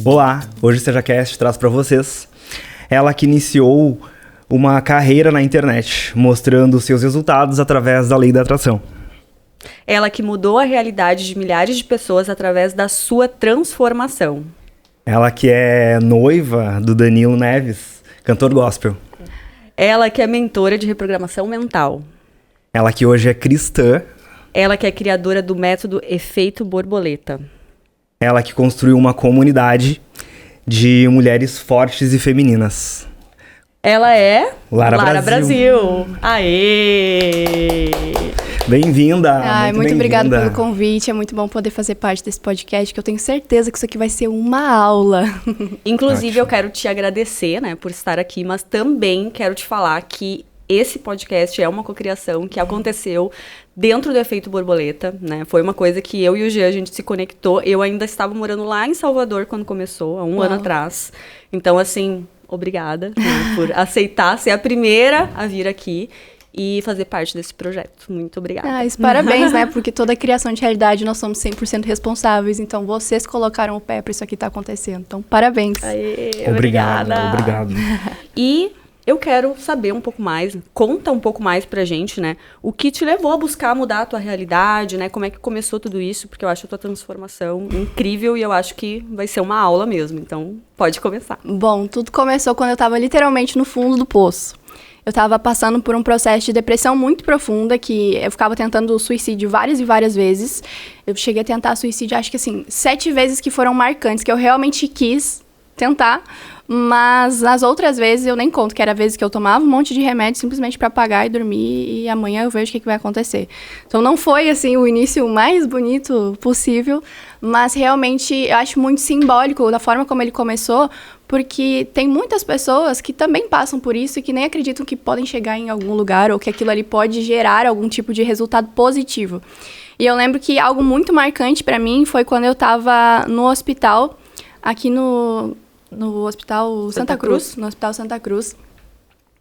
Olá, hoje o SejaCast traz para vocês ela que iniciou uma carreira na internet, mostrando seus resultados através da lei da atração. Ela que mudou a realidade de milhares de pessoas através da sua transformação. Ela que é noiva do Danilo Neves, cantor gospel. Ela que é mentora de reprogramação mental. Ela que hoje é cristã. Ela que é criadora do método Efeito Borboleta. Ela que construiu uma comunidade de mulheres fortes e femininas. Ela é Lara Brasil. Aê! Bem-vinda! Muito obrigada pelo convite. É muito bom poder fazer parte desse podcast, que eu tenho certeza que isso aqui vai ser uma aula. Inclusive, Ótimo. eu quero te agradecer, né, por estar aqui, mas também quero te falar que esse podcast é uma cocriação que aconteceu dentro do Efeito Borboleta, né? Foi uma coisa que eu e o Jean, a gente se conectou. Eu ainda estava morando lá em Salvador quando começou, há um ano atrás. Então, assim, obrigada, né, por aceitar ser a primeira a vir aqui e fazer parte desse projeto. Muito obrigada. Parabéns, né? Porque toda criação de realidade nós somos 100% responsáveis. Então, vocês colocaram o pé para isso aqui estar acontecendo. Então, parabéns. Aê, Obrigado. E eu quero saber um pouco mais, conta um pouco mais pra gente, né? O que te levou a buscar mudar a tua realidade, né? Como é que começou tudo isso? Porque eu acho a tua transformação incrível e eu acho que vai ser uma aula mesmo. Então, pode começar. Bom, tudo começou quando eu estava literalmente no fundo do poço. Eu estava passando por um processo de depressão muito profunda, que eu ficava tentando suicídio várias e várias vezes. Eu cheguei a tentar suicídio, acho que assim, 7 vezes que foram marcantes, que eu realmente quis tentar. Mas as outras vezes eu nem conto, que era vezes que eu tomava um monte de remédio simplesmente para apagar e dormir, e amanhã eu vejo o que vai acontecer. Então não foi assim o início mais bonito possível, mas realmente eu acho muito simbólico da forma como ele começou, porque tem muitas pessoas que também passam por isso e que nem acreditam que podem chegar em algum lugar ou que aquilo ali pode gerar algum tipo de resultado positivo. E eu lembro que algo muito marcante para mim foi quando eu estava no hospital, aqui no Hospital Santa Cruz, no Hospital Santa Cruz.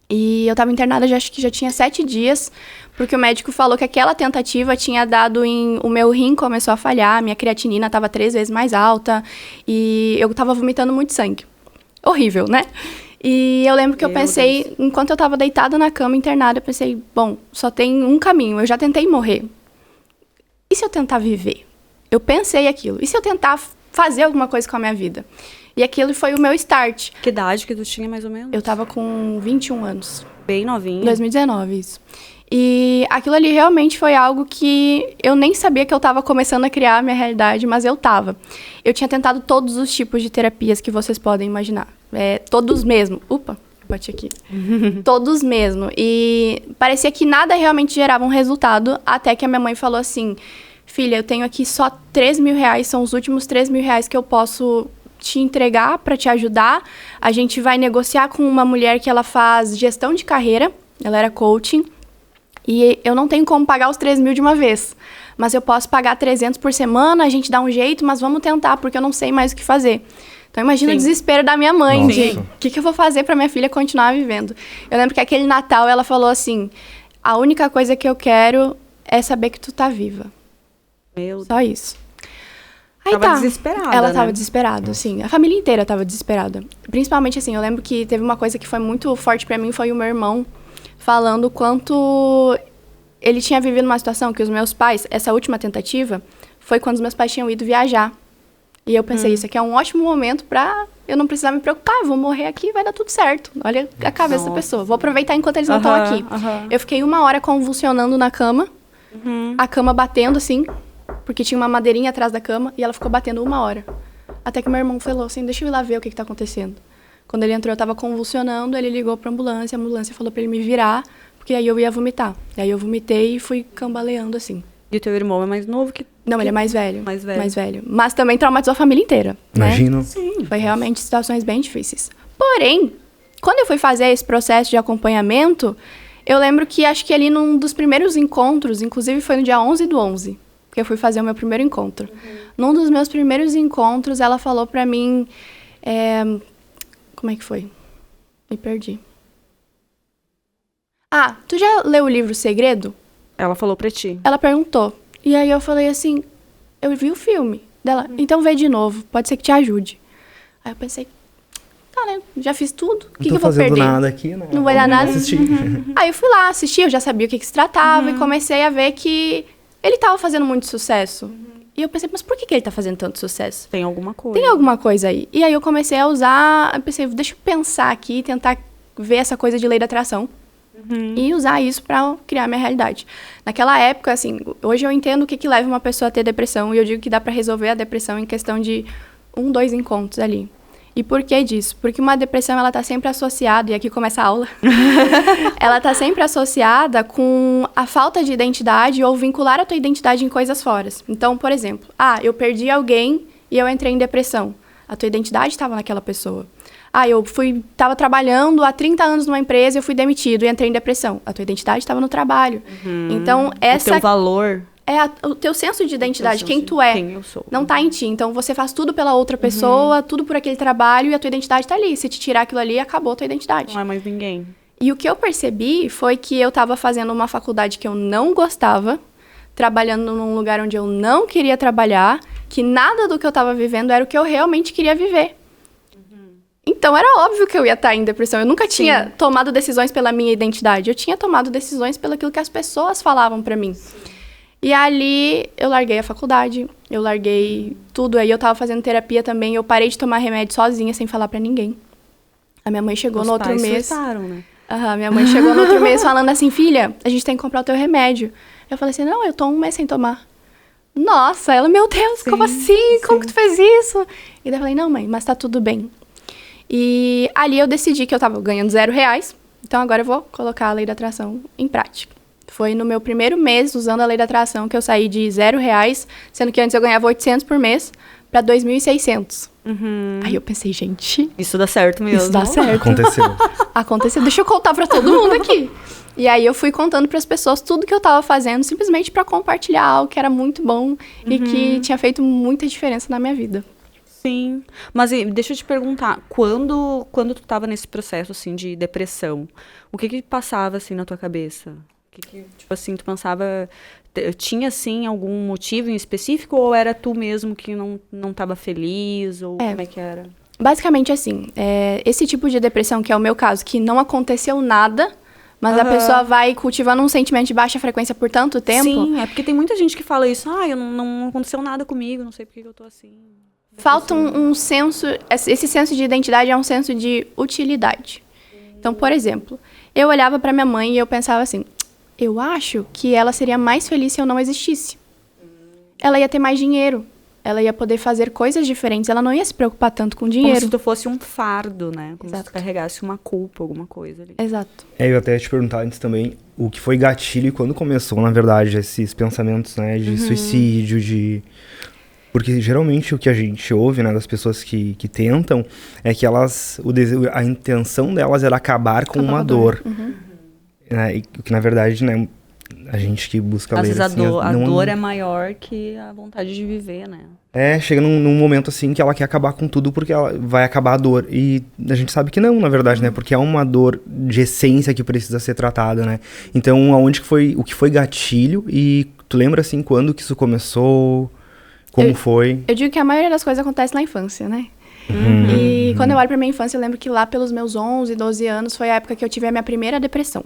E eu tava internada, acho que já tinha 7 dias, porque o médico falou que aquela tentativa tinha dado o meu rim começou a falhar, minha creatinina tava 3 vezes mais alta, e eu tava vomitando muito sangue. Horrível, né? E eu lembro que eu pensei, enquanto eu tava deitada na cama, internada, eu pensei, bom, só tem um caminho, eu já tentei morrer. E se eu tentar viver? Eu pensei aquilo. E se eu tentar fazer alguma coisa com a minha vida? E aquilo foi o meu start. Que idade que tu tinha, mais ou menos? Eu tava com 21 anos. Bem novinha. 2019, isso. E aquilo ali realmente foi algo que eu nem sabia que eu tava começando a criar a minha realidade, mas eu tava. Eu tinha tentado todos os tipos de terapias que vocês podem imaginar. Todos mesmo. Bati aqui. Todos mesmo. E parecia que nada realmente gerava um resultado, até que a minha mãe falou assim, filha, eu tenho aqui só 3 mil reais, são os últimos 3 mil reais que eu posso te entregar para te ajudar. A gente vai negociar com uma mulher que ela faz gestão de carreira, ela era coaching, e eu não tenho como pagar os 3 mil de uma vez, mas eu posso pagar 300 por semana, a gente dá um jeito, mas vamos tentar, porque eu não sei mais o que fazer. Então imagina o desespero da minha mãe, de o que eu vou fazer para minha filha continuar vivendo. Eu lembro que aquele Natal ela falou assim, a única coisa que eu quero é saber que tu tá viva. Só isso. Aí tava desesperada, ela né? tava desesperada, sim. A família inteira tava desesperada. Principalmente, assim, eu lembro que teve uma coisa que foi muito forte pra mim, foi o meu irmão falando o quanto ele tinha vivido uma situação que os meus pais, essa última tentativa, foi quando os meus pais tinham ido viajar. E eu pensei, isso aqui é um ótimo momento pra eu não precisar me preocupar, vou morrer aqui e vai dar tudo certo. Olha a cabeça da pessoa. Vou aproveitar enquanto eles não estão aqui. Eu fiquei 1 hora convulsionando na cama, a cama batendo, assim, porque tinha uma madeirinha atrás da cama, e ela ficou batendo 1 hora. Até que meu irmão falou assim, deixa eu ir lá ver o que tá acontecendo. Quando ele entrou, eu tava convulsionando, ele ligou pra ambulância, a ambulância falou pra ele me virar, porque aí eu ia vomitar. E aí eu vomitei e fui cambaleando, assim. E o teu irmão é mais novo que... Não, ele é mais velho. Mais velho. Mais velho. Mas também traumatizou a família inteira, Imagino. né? Sim. Foi realmente situações bem difíceis. Porém, quando eu fui fazer esse processo de acompanhamento, eu lembro que acho que ali num dos primeiros encontros, inclusive foi no dia 11/11, que eu fui fazer o meu primeiro encontro. Num dos meus primeiros encontros, ela falou pra mim... Como é que foi? Me perdi. Ah, tu já leu o livro Segredo? Ela falou pra ti. Ela perguntou. E aí eu falei assim, eu vi o filme dela, então vê de novo, pode ser que te ajude. Aí eu pensei, tá, né, já fiz tudo, o que eu vou perder? Não tô fazendo nada aqui, né? Não vai dar nada. Assistir. Aí eu fui lá, assisti, eu já sabia o que se tratava e comecei a ver que ele tava fazendo muito sucesso. E eu pensei, mas por que ele tá fazendo tanto sucesso? Tem alguma coisa. Tem alguma coisa aí. E aí eu comecei a usar, eu pensei, deixa eu pensar aqui, tentar ver essa coisa de lei da atração. E usar isso pra criar minha realidade. Naquela época, assim, hoje eu entendo o que leva uma pessoa a ter depressão. E eu digo que dá pra resolver a depressão em questão de 1, 2 encontros ali. E por que disso? Porque uma depressão, ela tá sempre associada, e aqui começa a aula, ela tá sempre associada com a falta de identidade ou vincular a tua identidade em coisas fora. Então, por exemplo, eu perdi alguém e eu entrei em depressão. A tua identidade estava naquela pessoa. Eu tava trabalhando há 30 anos numa empresa e eu fui demitido e entrei em depressão. A tua identidade estava no trabalho. Então, essa... O teu valor... o teu senso de identidade, quem tu é, quem eu sou. não tá em ti. Então, você faz tudo pela outra pessoa, tudo por aquele trabalho, e a tua identidade tá ali. Se te tirar aquilo ali, acabou a tua identidade. Não é mais ninguém. E o que eu percebi foi que eu tava fazendo uma faculdade que eu não gostava, trabalhando num lugar onde eu não queria trabalhar, que nada do que eu tava vivendo era o que eu realmente queria viver. Então, era óbvio que eu ia estar em depressão. Eu nunca tinha tomado decisões pela minha identidade. Eu tinha tomado decisões pelo aquilo que as pessoas falavam pra mim. E ali, eu larguei a faculdade, eu larguei tudo. Aí eu tava fazendo terapia também, eu parei de tomar remédio sozinha, sem falar pra ninguém. A minha mãe chegou no outro mês... Surtaram, né? Minha mãe chegou no outro mês falando assim, filha, a gente tem que comprar o teu remédio. Eu falei assim, não, eu tô 1 mês sem tomar. Nossa, ela, meu Deus, como assim? Como que tu fez isso? E daí eu falei, não, mãe, mas tá tudo bem. E ali eu decidi que eu tava ganhando R$0, então agora eu vou colocar a lei da atração em prática. Foi no meu primeiro mês usando a lei da atração que eu saí de R$0, sendo que antes eu ganhava 800 por mês, pra 2.600. Aí eu pensei, gente... Isso dá certo mesmo. Isso dá certo. Aconteceu. Deixa eu contar pra todo mundo aqui. E aí eu fui contando pras pessoas tudo que eu tava fazendo, simplesmente pra compartilhar algo que era muito bom e que tinha feito muita diferença na minha vida. Sim, mas deixa eu te perguntar, quando tu tava nesse processo, assim, de depressão, o que passava, assim, na tua cabeça? Tipo assim, tu pensava, tinha, assim, algum motivo em específico ou era tu mesmo que não tava feliz, ou como é que era? Basicamente, assim, esse tipo de depressão, que é o meu caso, que não aconteceu nada, mas a pessoa vai cultivando um sentimento de baixa frequência por tanto tempo. Sim, é porque tem muita gente que fala isso, não aconteceu nada comigo, não sei por que eu tô assim. Falta um senso, esse senso de identidade é um senso de utilidade. Então, por exemplo, eu olhava pra minha mãe e eu pensava assim, eu acho que ela seria mais feliz se eu não existisse. Ela ia ter mais dinheiro, ela ia poder fazer coisas diferentes, ela não ia se preocupar tanto com dinheiro. Como se tu fosse um fardo, né? Como se tu carregasse uma culpa, alguma coisa ali. Exato. Eu até ia te perguntar antes também, o que foi gatilho e quando começou, na verdade, esses pensamentos, né, de suicídio, de... Porque geralmente o que a gente ouve, né, das pessoas que tentam é que a intenção delas era acabar com uma dor. Né, e que na verdade, né, a gente que busca ler... Às vezes assim, a dor é maior que a vontade de viver, né? Chega num momento assim que ela quer acabar com tudo porque ela vai acabar a dor. E a gente sabe que não, na verdade, né? Porque é uma dor de essência que precisa ser tratada, né? Então, o que foi gatilho e tu lembra, assim, quando que isso começou... Como foi? Eu digo que a maioria das coisas acontece na infância, né? E quando eu olho pra minha infância, eu lembro que lá pelos meus 11, 12 anos foi a época que eu tive a minha primeira depressão.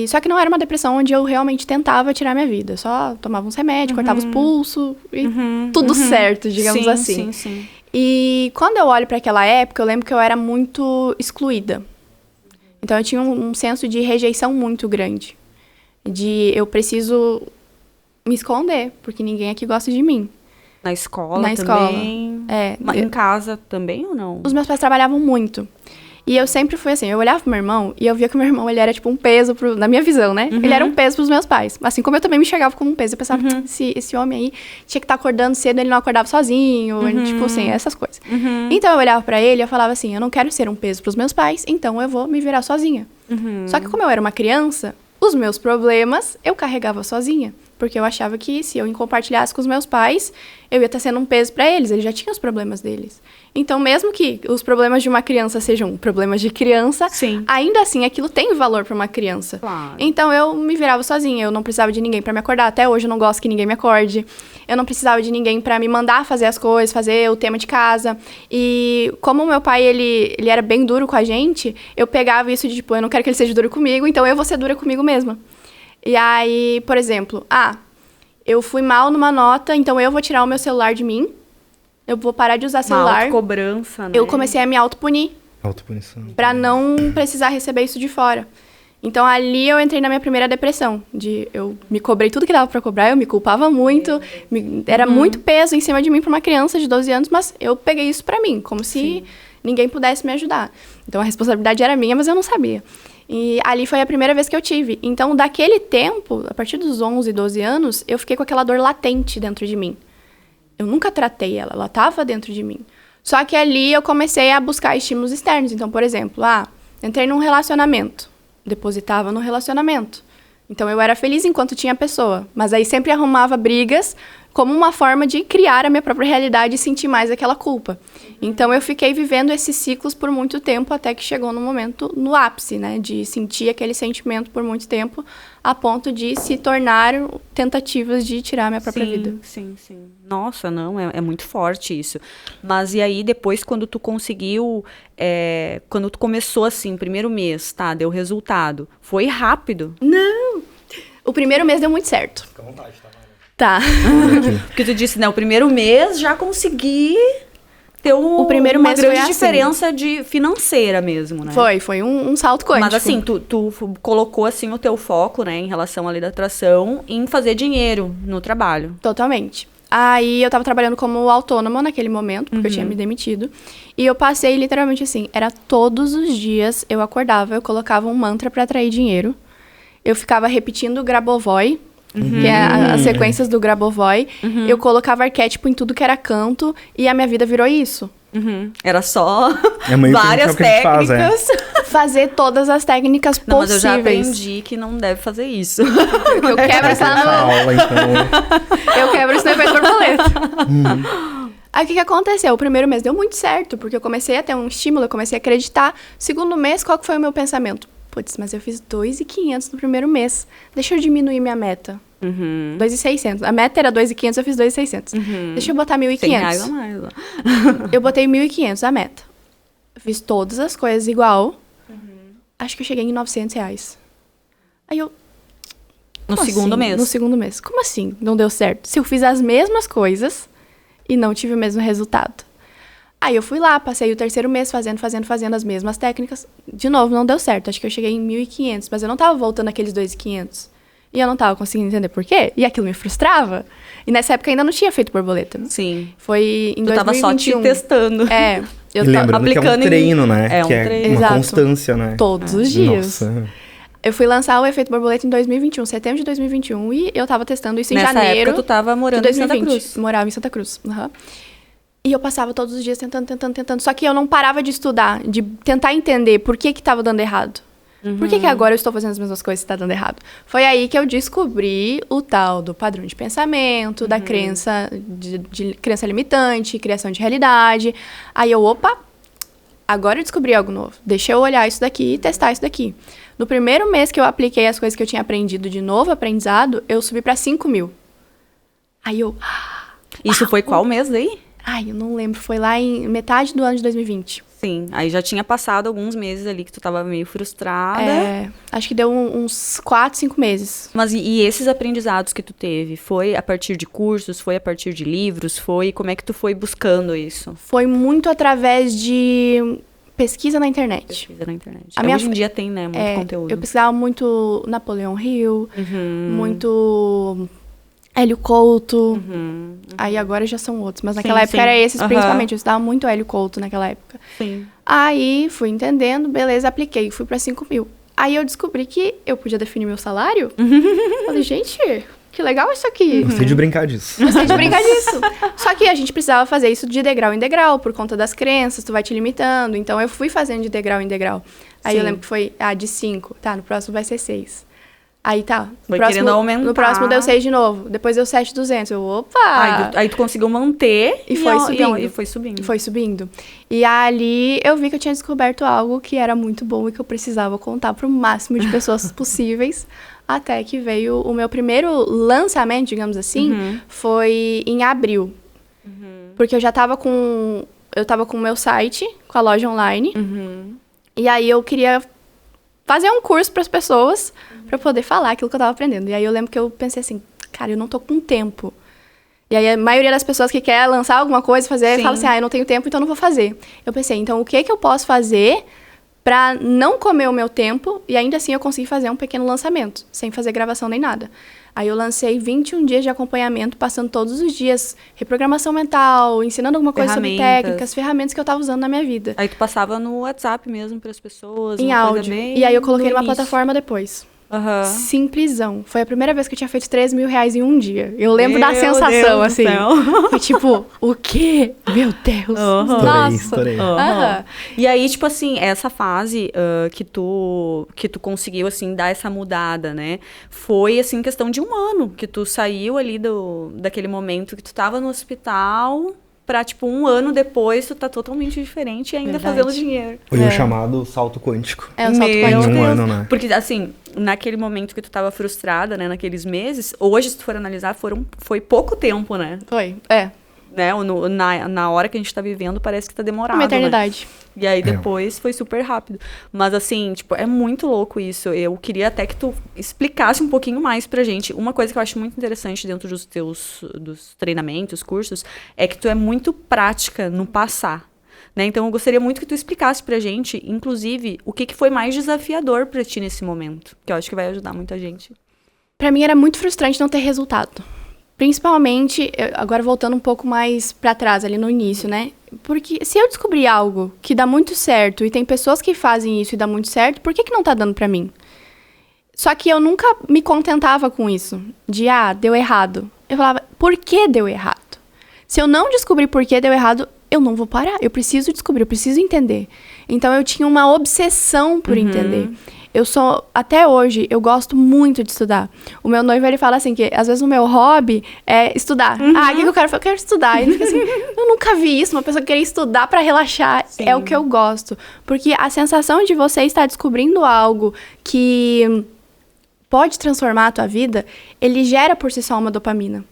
Só que não era uma depressão onde eu realmente tentava tirar minha vida. Eu só tomava uns remédios, cortava os pulsos e tudo certo, digamos assim. Sim. E quando eu olho pra aquela época, eu lembro que eu era muito excluída. Então eu tinha um senso de rejeição muito grande. Eu preciso... me esconder, porque ninguém aqui gosta de mim. Na escola também? Mas em casa também ou não? Os meus pais trabalhavam muito. E eu sempre fui assim, eu olhava pro meu irmão e eu via que o meu irmão, ele era tipo um peso, na minha visão, né? Ele era um peso pros meus pais. Assim como eu também me enxergava como um peso. Eu pensava, esse homem aí tinha que estar acordando cedo, ele não acordava sozinho, tipo assim, essas coisas. Então eu olhava pra ele e eu falava assim, eu não quero ser um peso pros meus pais, então eu vou me virar sozinha. Só que como eu era uma criança, os meus problemas eu carregava sozinha. Porque eu achava que se eu compartilhasse com os meus pais, eu ia estar sendo um peso para eles. Eles já tinham os problemas deles. Então, mesmo que os problemas de uma criança sejam problemas de criança, Sim. ainda assim aquilo tem valor para uma criança. Claro. Então, eu me virava sozinha. Eu não precisava de ninguém para me acordar. Até hoje eu não gosto que ninguém me acorde. Eu não precisava de ninguém para me mandar fazer as coisas, fazer o tema de casa. E como o meu pai, ele era bem duro com a gente, eu pegava isso de, tipo, eu não quero que ele seja duro comigo, então eu vou ser dura comigo mesma. E aí, por exemplo, eu fui mal numa nota, então eu vou tirar o meu celular de mim. Eu vou parar de usar celular. Autocobrança, né? Eu comecei a me autopunir. Autopunição. Pra não precisar receber isso de fora. Então, ali eu entrei na minha primeira depressão. Eu me cobrei tudo que dava pra cobrar, eu me culpava muito. Era muito peso em cima de mim pra uma criança de 12 anos, mas eu peguei isso pra mim, como se ninguém pudesse me ajudar. Então, a responsabilidade era minha, mas eu não sabia. E ali foi a primeira vez que eu tive. Então, daquele tempo, a partir dos 11, 12 anos, eu fiquei com aquela dor latente dentro de mim. Eu nunca tratei ela estava dentro de mim. Só que ali eu comecei a buscar estímulos externos. Então, por exemplo, entrei num relacionamento, depositava no relacionamento. Então, eu era feliz enquanto tinha pessoa, mas aí sempre arrumava brigas como uma forma de criar a minha própria realidade e sentir mais aquela culpa. Então, eu fiquei vivendo esses ciclos por muito tempo, até que chegou no momento, no ápice, né? De sentir aquele sentimento por muito tempo, a ponto de se tornar tentativas de tirar a minha própria vida. Sim. Nossa, não, é muito forte isso. Mas e aí, depois, quando tu conseguiu, quando tu começou assim, primeiro mês, deu resultado, foi rápido? Não! O primeiro mês deu muito certo. Fica à vontade, tá? Tá. Porque tu disse, né, o primeiro mês já consegui ter O primeiro uma mês grande foi assim. diferença financeira mesmo, né? Foi um salto quântico. Mas assim, tu colocou assim o teu foco, né, em relação à lei da atração, em fazer dinheiro no trabalho. Totalmente. Aí eu tava trabalhando como autônoma naquele momento, porque eu tinha me demitido. E eu passei literalmente assim, era todos os dias eu acordava, eu colocava um mantra pra atrair dinheiro. Eu ficava repetindo o Grabovoi, que é as sequências do Grabovoi. Eu colocava arquétipo em tudo que era canto e a minha vida virou isso. Era só meio várias que a gente faz, técnicas. Fazer todas as técnicas Não, mas possíveis. eu já aprendi que não deve fazer isso. Eu quebro isso Essa lá aula, então. Eu quebro isso no efeito borboleta. Aí o que aconteceu? O primeiro mês deu muito certo, porque eu comecei a ter um estímulo, eu comecei a acreditar. Segundo mês, qual que foi o meu pensamento? Putz, mas eu fiz 2.500 no primeiro mês. Deixa eu diminuir minha meta. 2.600. A meta era 2.500, eu fiz 2.600. Deixa eu botar 1.500. 100 reais a mais. Ó. Eu botei 1.500 a meta. Eu fiz todas as coisas igual. Acho que eu cheguei em 900 reais. Aí eu... No como segundo assim? mês. No segundo mês. Como assim? Não deu certo? Se eu fiz as mesmas coisas e não tive o mesmo resultado. Aí eu fui lá, passei o terceiro mês fazendo as mesmas técnicas. De novo, não deu certo. Acho que eu cheguei em 1.500, mas eu não tava voltando aqueles 2.500. E eu não tava conseguindo entender por quê. E aquilo me frustrava. E nessa época ainda não tinha feito borboleta. Sim. Foi em 2021. Tu tava só te testando. É. E lembrando que é um treino, né? É um que é treino. uma Exato. constância, né? Todos os dias. Nossa. Eu fui lançar o Efeito Borboleta em 2021, setembro de 2021. E eu tava testando isso em Nessa janeiro época tu tava de morando em 2020. Santa Cruz. Morava em Santa Cruz. E eu passava todos os dias tentando. Só que eu não parava de estudar, de tentar entender por que tava dando errado. Por que agora eu estou fazendo as mesmas coisas e tá dando errado? Foi aí que eu descobri o tal do padrão de pensamento, da crença, de crença limitante, criação de realidade. Aí eu, agora eu descobri algo novo. Deixa eu olhar isso daqui e testar isso daqui. No primeiro mês que eu apliquei as coisas que eu tinha aprendido de novo aprendizado, eu subi para 5.000. Aí eu... Isso foi qual mês aí? Eu não lembro. Foi lá em metade do ano de 2020. Sim, aí já tinha passado alguns meses ali que tu tava meio frustrada. Acho que deu uns 4, 5 meses. Mas e esses aprendizados que tu teve? Foi a partir de cursos? Foi a partir de livros? Como é que tu foi buscando isso? Foi muito através de pesquisa na internet. Pesquisa na internet. A Hoje em dia tem, né, muito conteúdo. Eu pesquisava muito Napoleão Hill, muito Hélio Couto. Aí agora já são outros, mas naquela época era esses principalmente. Eu estudava muito Hélio Couto naquela época. Sim. Aí fui entendendo, beleza, apliquei, fui para 5.000. Aí eu descobri que eu podia definir meu salário. Falei, gente, que legal isso aqui. Gostei de brincar disso. Gostei de brincar disso. Só que a gente precisava fazer isso de degrau em degrau, por conta das crenças, tu vai te limitando. Então eu fui fazendo de degrau em degrau. Aí eu lembro que foi, de 5. Tá, no próximo vai ser 6. Aí tá. Foi querendo aumentar. No próximo deu 6 de novo. Depois deu 7,200. Eu, opa! Aí tu conseguiu manter e foi subindo. E foi subindo. E foi subindo. E ali eu vi que eu tinha descoberto algo que era muito bom e que eu precisava contar pro máximo de pessoas possíveis. Até que veio o meu primeiro lançamento, digamos assim, foi em abril. Porque eu já tava com o meu site, com a loja online. E aí eu queria fazer um curso para as pessoas para poder falar aquilo que eu tava aprendendo. E aí eu lembro que eu pensei assim, cara, eu não tô com tempo. E aí a maioria das pessoas que quer lançar alguma coisa, fazer, fala assim, eu não tenho tempo, então eu não vou fazer. Eu pensei, então o que eu posso fazer para não comer o meu tempo e ainda assim eu consegui fazer um pequeno lançamento, sem fazer gravação nem nada. Aí eu lancei 21 dias de acompanhamento, passando todos os dias reprogramação mental, ensinando alguma coisa sobre técnicas, ferramentas que eu tava usando na minha vida. Aí tu passava no WhatsApp mesmo para as pessoas. Em áudio. E aí eu coloquei numa plataforma depois. Simplesão. Foi a primeira vez que eu tinha feito 3 mil reais em um dia. Eu lembro da sensação, assim. Foi tipo, o quê? Meu Deus. Nossa. Estourei. E aí, tipo assim, essa fase que tu conseguiu, assim, dar essa mudada, né? Foi, assim, questão de um ano que tu saiu ali daquele momento que tu tava no hospital pra, tipo, um ano depois tu tá totalmente diferente e ainda fazendo dinheiro. Foi o chamado salto quântico. É, o salto quântico. Em um ano, né? Porque, assim, naquele momento que tu tava frustrada, né, naqueles meses, hoje, se tu for analisar, foi pouco tempo, né? Foi, Né? Na hora que a gente tá vivendo, parece que tá demorado, uma eternidade. Né? E aí, depois, foi super rápido. Mas, assim, tipo, é muito louco isso. Eu queria até que tu explicasse um pouquinho mais pra gente. Uma coisa que eu acho muito interessante dentro dos treinamentos, cursos, é que tu é muito prática no passar. Né? Então, eu gostaria muito que tu explicasse pra gente, inclusive, o que foi mais desafiador pra ti nesse momento. Que eu acho que vai ajudar muita gente. Pra mim, era muito frustrante não ter resultado. Principalmente, agora voltando um pouco mais pra trás, ali no início, né? Porque se eu descobrir algo que dá muito certo e tem pessoas que fazem isso e dá muito certo, por que não tá dando pra mim? Só que eu nunca me contentava com isso. De, deu errado. Eu falava, por que deu errado? Se eu não descobrir por que deu errado, eu não vou parar. Eu preciso descobrir, eu preciso entender. Então, eu tinha uma obsessão por entender. Até hoje, eu gosto muito de estudar. O meu noivo, ele fala assim, que às vezes o meu hobby é estudar. O que eu quero? Eu quero estudar. Ele fica assim, eu nunca vi isso, uma pessoa que quer estudar pra relaxar. Sim. É o que eu gosto. Porque a sensação de você estar descobrindo algo que pode transformar a tua vida, ele gera por si só uma dopamina.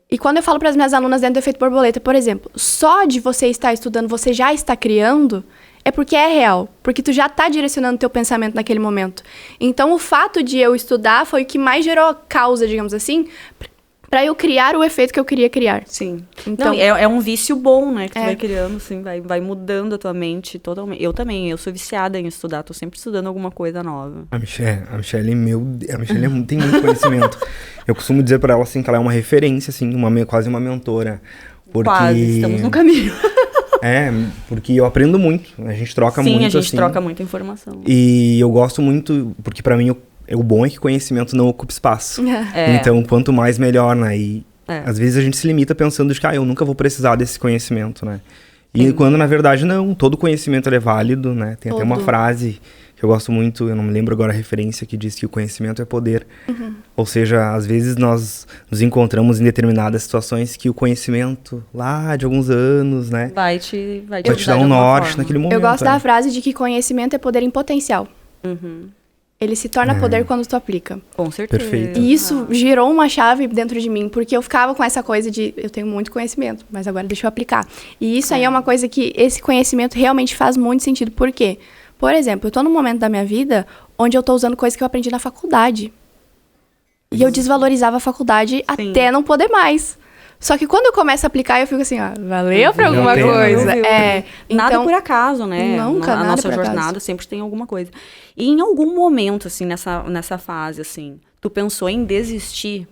E quando eu falo para as minhas alunas dentro do efeito borboleta, por exemplo, só de você estar estudando, você já está criando, é porque é real. Porque tu já tá direcionando teu pensamento naquele momento. Então, o fato de eu estudar foi o que mais gerou causa, digamos assim, pra eu criar o efeito que eu queria criar. Sim. Então, não, é um vício bom, né? Que tu vai criando, assim, vai mudando a tua mente totalmente. Eu também, eu sou viciada em estudar. Tô sempre estudando alguma coisa nova. A Michelle, tem muito conhecimento. Eu costumo dizer pra ela, assim, que ela é uma referência, assim, quase uma mentora. Porque... Quase, estamos no caminho. Porque eu aprendo muito. A gente troca muito, Sim, a gente assim, troca muita informação. E eu gosto muito, porque pra mim o bom é que conhecimento não ocupa espaço. Então, quanto mais, melhor, né? E às vezes a gente se limita pensando de que eu nunca vou precisar desse conhecimento, né? E quando, na verdade, não. Todo conhecimento é válido, né? Tem até uma frase que eu gosto muito, eu não me lembro agora a referência, que diz que o conhecimento é poder. Ou seja, às vezes nós nos encontramos em determinadas situações que o conhecimento, lá de alguns anos, né? Vai te dar um norte naquele momento. Eu gosto da frase de que conhecimento é poder em potencial. Ele se torna poder quando tu aplica. Com certeza. Perfeito. E isso girou uma chave dentro de mim, porque eu ficava com essa coisa de, eu tenho muito conhecimento, mas agora deixa eu aplicar. E isso aí é uma coisa que, esse conhecimento realmente faz muito sentido. Por quê? Por exemplo, eu tô num momento da minha vida onde eu tô usando coisas que eu aprendi na faculdade. E eu desvalorizava a faculdade até não poder mais. Só que quando eu começo a aplicar, eu fico assim, valeu pra alguma coisa. Nada por acaso, né? Nunca, a nada nossa por jornada acaso. sempre tem alguma coisa. E em algum momento, assim, nessa fase, assim, tu pensou em desistir?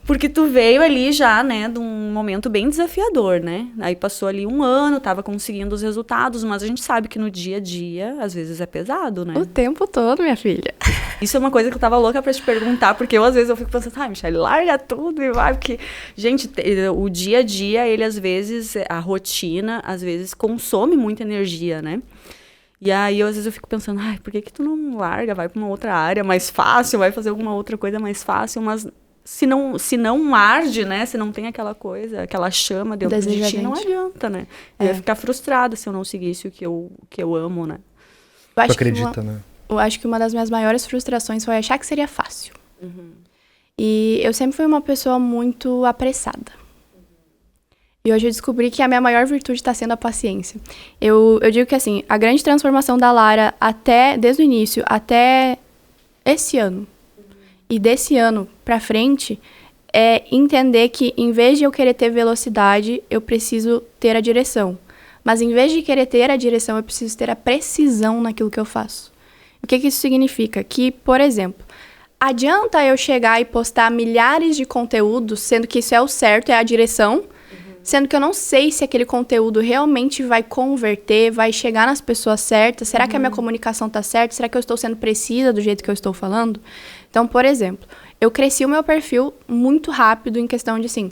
Porque tu veio ali já, né, de um momento bem desafiador, né? Aí passou ali um ano, tava conseguindo os resultados, mas a gente sabe que no dia a dia, às vezes é pesado, né? O tempo todo, minha filha. Isso é uma coisa que eu tava louca pra te perguntar, porque às vezes eu fico pensando, Michelle, larga tudo e vai, porque, gente, o dia a dia, ele às vezes, a rotina, às vezes consome muita energia, né? E aí, às vezes eu fico pensando, ai, por que tu não larga, vai pra uma outra área mais fácil, vai fazer alguma outra coisa mais fácil, mas se não arde, né, se não tem aquela coisa, aquela chama dentro de ti, não adianta, né? Eu ia ficar frustrada se eu não seguisse o que eu amo, né? Tu acredita, né? Eu acho que uma das minhas maiores frustrações foi achar que seria fácil. E eu sempre fui uma pessoa muito apressada. E hoje eu descobri que a minha maior virtude está sendo a paciência. Eu digo que, assim, a grande transformação da Lara, desde o início até esse ano, e desse ano pra frente, é entender que, em vez de eu querer ter velocidade, eu preciso ter a direção. Mas, em vez de querer ter a direção, eu preciso ter a precisão naquilo que eu faço. O que isso significa? Que, por exemplo, adianta eu chegar e postar milhares de conteúdos, sendo que isso é o certo, é a direção, sendo que eu não sei se aquele conteúdo realmente vai converter, vai chegar nas pessoas certas. Será que a minha comunicação está certa? Será que eu estou sendo precisa do jeito que eu estou falando? Então, por exemplo, eu cresci o meu perfil muito rápido em questão de, assim,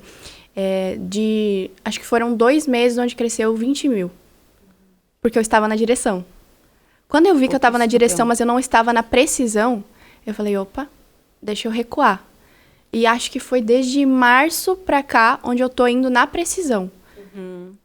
acho que foram 2 meses onde cresceu 20 mil. Porque eu estava na direção. Quando eu vi que eu estava na direção, mas eu não estava na precisão, eu falei, opa, deixa eu recuar. E acho que foi desde março pra cá onde eu tô indo na precisão.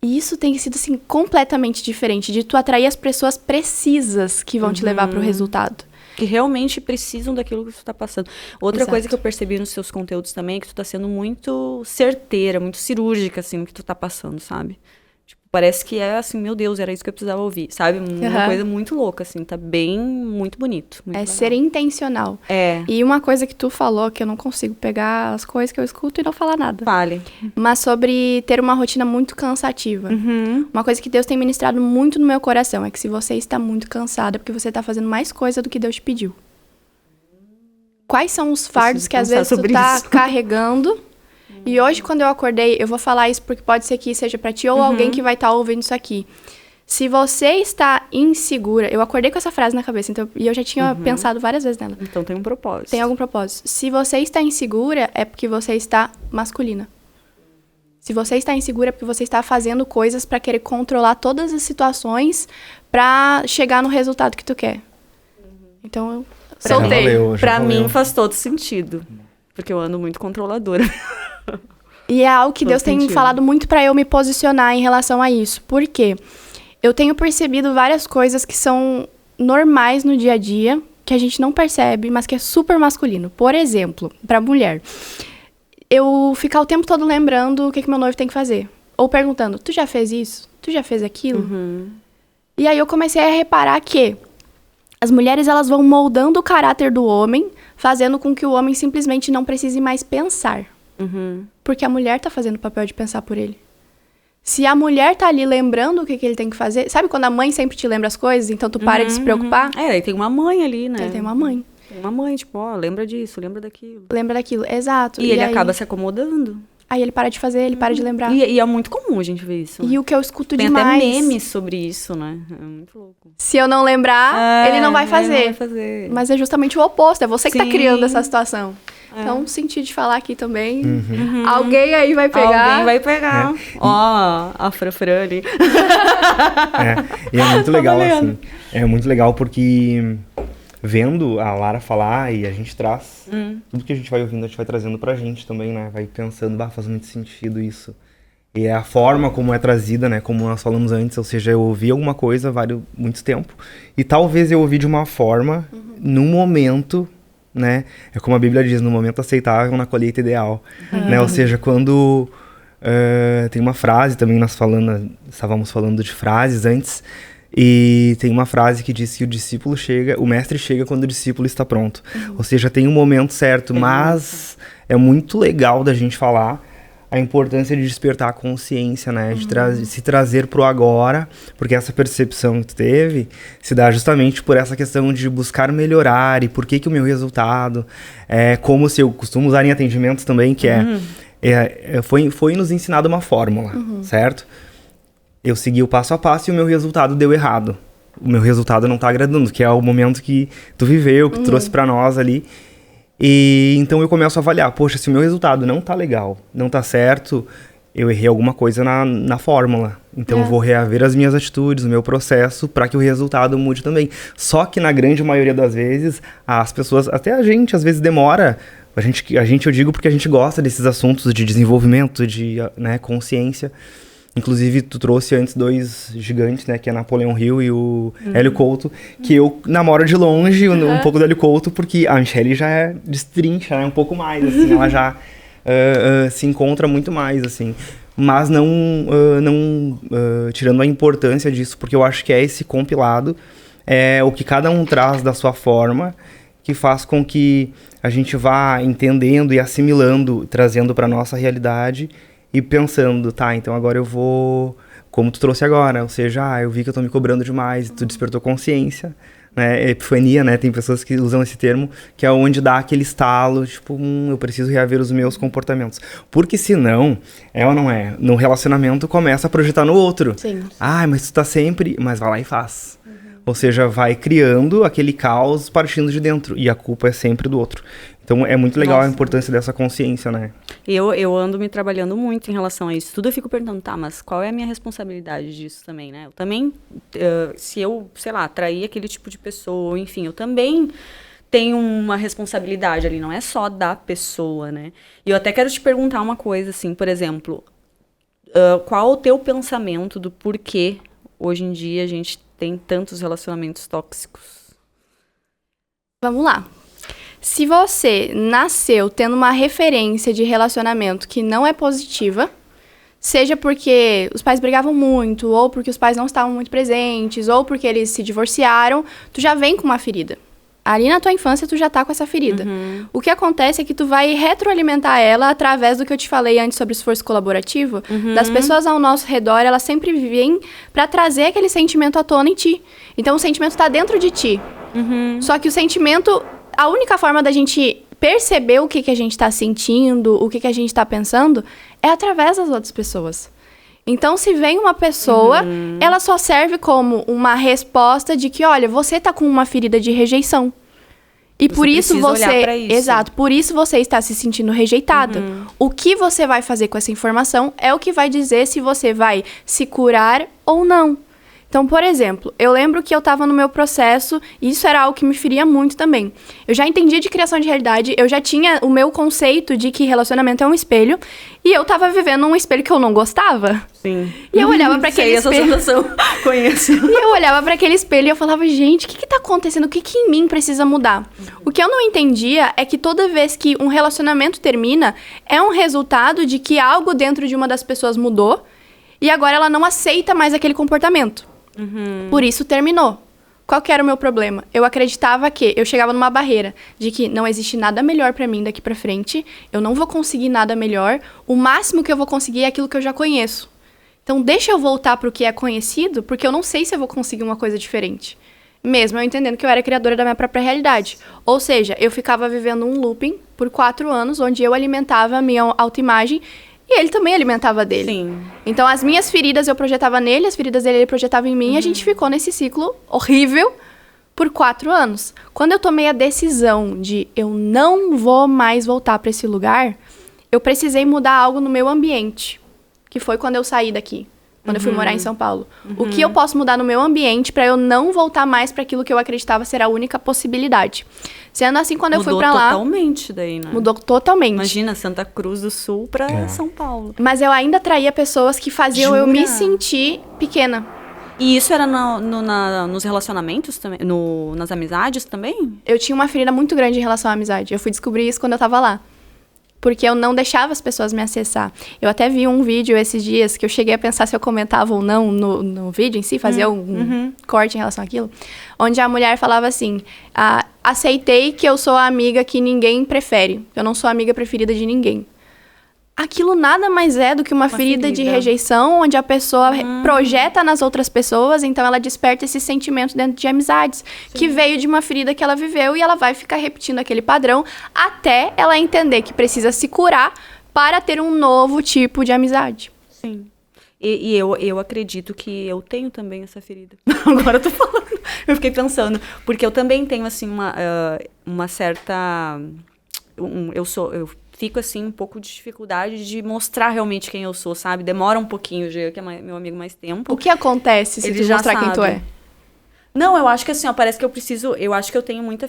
E isso tem sido, assim, completamente diferente. De tu atrair as pessoas precisas que vão te levar pro resultado. Que realmente precisam daquilo que tu tá passando. Outra Exato. coisa que eu percebi nos seus conteúdos também é que tu tá sendo muito certeira, muito cirúrgica, assim, no que tu tá passando, sabe? Tipo, parece que é assim, meu Deus, era isso que eu precisava ouvir, sabe? Uma coisa muito louca, assim, tá bem, muito bonito. Muito legal. Ser intencional. E uma coisa que tu falou, que eu não consigo pegar as coisas que eu escuto e não falar nada. Fale. Mas sobre ter uma rotina muito cansativa. Uma coisa que Deus tem ministrado muito no meu coração é que se você está muito cansada, é porque você está fazendo mais coisa do que Deus te pediu. Quais são os fardos que às vezes tu tá carregando? E hoje, quando eu acordei, eu vou falar isso porque pode ser que seja pra ti ou alguém que vai estar ouvindo isso aqui. Se você está insegura... Eu acordei com essa frase na cabeça, então, e eu já tinha pensado várias vezes nela. Então tem um propósito. Tem algum propósito. Se você está insegura, é porque você está masculina. Se você está insegura, é porque você está fazendo coisas pra querer controlar todas as situações pra chegar no resultado que tu quer. Então, eu soltei. Pra mim faz todo sentido. Porque eu ando muito controladora. E é algo que Deus tem falado muito pra eu me posicionar em relação a isso. Por quê? Eu tenho percebido várias coisas que são normais no dia a dia, que a gente não percebe, mas que é super masculino. Por exemplo, pra mulher, eu ficar o tempo todo lembrando o que meu noivo tem que fazer. Ou perguntando, tu já fez isso? Tu já fez aquilo? E aí eu comecei a reparar que as mulheres, elas vão moldando o caráter do homem, fazendo com que o homem simplesmente não precise mais pensar. Porque a mulher tá fazendo o papel de pensar por ele. Se a mulher tá ali lembrando o que ele tem que fazer... Sabe quando a mãe sempre te lembra as coisas? Então tu para de se preocupar? Aí tem uma mãe ali, né? Tem uma mãe. Tem uma mãe, tipo, ó, lembra disso, lembra daquilo. Lembra daquilo, exato. E ele acaba se acomodando. Aí ele para de fazer, ele para de lembrar. E é muito comum a gente ver isso. E o que eu escuto tem demais... Tem até memes sobre isso, né? É muito louco. Se eu não lembrar, ele não vai fazer. Ele não vai fazer. Mas é justamente o oposto, é você que tá criando essa situação. Então, senti de falar aqui também. Alguém aí vai pegar. Alguém vai pegar. Ó, a Fran ali. E é muito legal, assim. É muito legal porque... Vendo a Lara falar e a gente traz tudo que a gente vai ouvindo, a gente vai trazendo pra gente também, né? Vai pensando, faz muito sentido isso. E é a forma como é trazida, né? Como nós falamos antes, ou seja, eu ouvi alguma coisa muito tempo e talvez eu ouvi de uma forma, num momento, né? É como a Bíblia diz, no momento aceitável, na colheita ideal, né? Ou seja, quando... tem uma frase também, estávamos falando de frases antes... E tem uma frase que diz que o mestre chega quando o discípulo está pronto. Ou seja, tem um momento certo, mas é muito legal da gente falar a importância de despertar a consciência, né? De se trazer pro agora, porque essa percepção que tu teve se dá justamente por essa questão de buscar melhorar e por que o meu resultado é como se eu costumo usar em atendimentos também, que foi nos ensinado uma fórmula, certo? Eu segui o passo a passo e o meu resultado deu errado. O meu resultado não tá agradando, que é o momento que tu viveu, que tu trouxe pra nós ali. E então eu começo a avaliar, poxa, se o meu resultado não tá legal, não tá certo, eu errei alguma coisa na fórmula. Então, eu vou reaver as minhas atitudes, o meu processo, para que o resultado mude também. Só que, na grande maioria das vezes, as pessoas, até a gente, às vezes demora. A gente, eu digo porque a gente gosta desses assuntos de desenvolvimento, de consciência. Inclusive, tu trouxe antes 2 gigantes, né? Que é Napoleão Hill e o Hélio Couto. Que eu namoro de longe um pouco do Hélio Couto, porque a Michelle já destrincha, né, um pouco mais, assim. Ela já se encontra muito mais, assim. Mas não tirando a importância disso, porque eu acho que é esse compilado, é o que cada um traz da sua forma, que faz com que a gente vá entendendo e assimilando, trazendo para nossa realidade e pensando, tá, então agora eu vou, como tu trouxe agora, ou seja, eu vi que eu tô me cobrando demais, tu despertou consciência, né, epifania, né, tem pessoas que usam esse termo, que é onde dá aquele estalo, tipo, eu preciso reaver os meus comportamentos. Porque senão, é ou não é, no relacionamento começa a projetar no outro. Sim. Mas tu tá sempre, mas vai lá e faz. Ou seja, vai criando aquele caos partindo de dentro, e a culpa é sempre do outro. Então, é muito legal a importância dessa consciência, né? Eu ando me trabalhando muito em relação a isso. Tudo eu fico perguntando, tá, mas qual é a minha responsabilidade disso também, né? Eu também, se eu, sei lá, atrair aquele tipo de pessoa, enfim, eu também tenho uma responsabilidade ali, não é só da pessoa, né? E eu até quero te perguntar uma coisa, assim, por exemplo, qual o teu pensamento do porquê hoje em dia a gente tem tantos relacionamentos tóxicos? Vamos lá. Se você nasceu tendo uma referência de relacionamento que não é positiva, seja porque os pais brigavam muito, ou porque os pais não estavam muito presentes, ou porque eles se divorciaram, tu já vem com uma ferida. Ali na tua infância, tu já tá com essa ferida. O que acontece é que tu vai retroalimentar ela através do que eu te falei antes sobre esforço colaborativo. Das pessoas ao nosso redor, elas sempre vêm pra trazer aquele sentimento à tona em ti. Então, o sentimento tá dentro de ti. Só que o sentimento... A única forma da gente perceber o que a gente tá sentindo, o que a gente tá pensando, é através das outras pessoas. Então, se vem uma pessoa, ela só serve como uma resposta de que, olha, você tá com uma ferida de rejeição. E por isso você... olhar pra isso. Exato, por isso você está se sentindo rejeitada. O que você vai fazer com essa informação é o que vai dizer se você vai se curar ou não. Então, por exemplo, eu lembro que eu estava no meu processo, e isso era algo que me feria muito também. Eu já entendia de criação de realidade, eu já tinha o meu conceito de que relacionamento é um espelho, e eu estava vivendo um espelho que eu não gostava. Sim. E eu olhava para aquele espelho. Essa sensação. Conheço. E eu olhava para aquele espelho e eu falava, gente, o que tá acontecendo? O que em mim precisa mudar? O que eu não entendia é que toda vez que um relacionamento termina, é um resultado de que algo dentro de uma das pessoas mudou, e agora ela não aceita mais aquele comportamento. Por isso terminou. Qual que era o meu problema? Eu acreditava que eu chegava numa barreira de que não existe nada melhor pra mim daqui pra frente, eu não vou conseguir nada melhor, o máximo que eu vou conseguir é aquilo que eu já conheço. Então deixa eu voltar pro que é conhecido, porque eu não sei se eu vou conseguir uma coisa diferente. Mesmo eu entendendo que eu era criadora da minha própria realidade. Ou seja, eu ficava vivendo um looping por 4 anos, onde eu alimentava a minha autoimagem e ele também alimentava dele. Sim. Então, as minhas feridas eu projetava nele, as feridas dele ele projetava em mim, e a gente ficou nesse ciclo horrível por 4 anos. Quando eu tomei a decisão de eu não vou mais voltar para esse lugar, eu precisei mudar algo no meu ambiente, que foi quando eu saí daqui, quando eu fui morar em São Paulo. O que eu posso mudar no meu ambiente para eu não voltar mais para aquilo que eu acreditava ser a única possibilidade? Sendo assim, quando eu fui pra lá... Mudou totalmente daí, né? Mudou totalmente. Imagina, Santa Cruz do Sul pra São Paulo. Mas eu ainda atraía pessoas que faziam eu me sentir pequena. E isso era nos relacionamentos também? Nas amizades também? Eu tinha uma ferida muito grande em relação à amizade. Eu fui descobrir isso quando eu tava lá. Porque eu não deixava as pessoas me acessar. Eu até vi um vídeo esses dias que eu cheguei a pensar se eu comentava ou não no vídeo em si, fazer algum corte em relação àquilo, onde a mulher falava assim, aceitei que eu sou a amiga que ninguém prefere. Eu não sou a amiga preferida de ninguém. Aquilo nada mais é do que uma ferida de rejeição, onde a pessoa projeta nas outras pessoas, então ela desperta esse sentimento dentro de amizades, que veio de uma ferida que ela viveu e ela vai ficar repetindo aquele padrão até ela entender que precisa se curar para ter um novo tipo de amizade. Sim. E eu acredito que eu tenho também essa ferida. Agora eu tô falando. Eu fiquei pensando, porque eu também tenho, assim, uma certa... Eu fico, assim, um pouco de dificuldade de mostrar realmente quem eu sou, sabe? Demora um pouquinho, o Jean, que é meu amigo mais tempo. O que acontece se Ele tu já mostrar quem tu sabe. é? Não, eu acho que assim, ó, parece que eu acho que eu tenho muita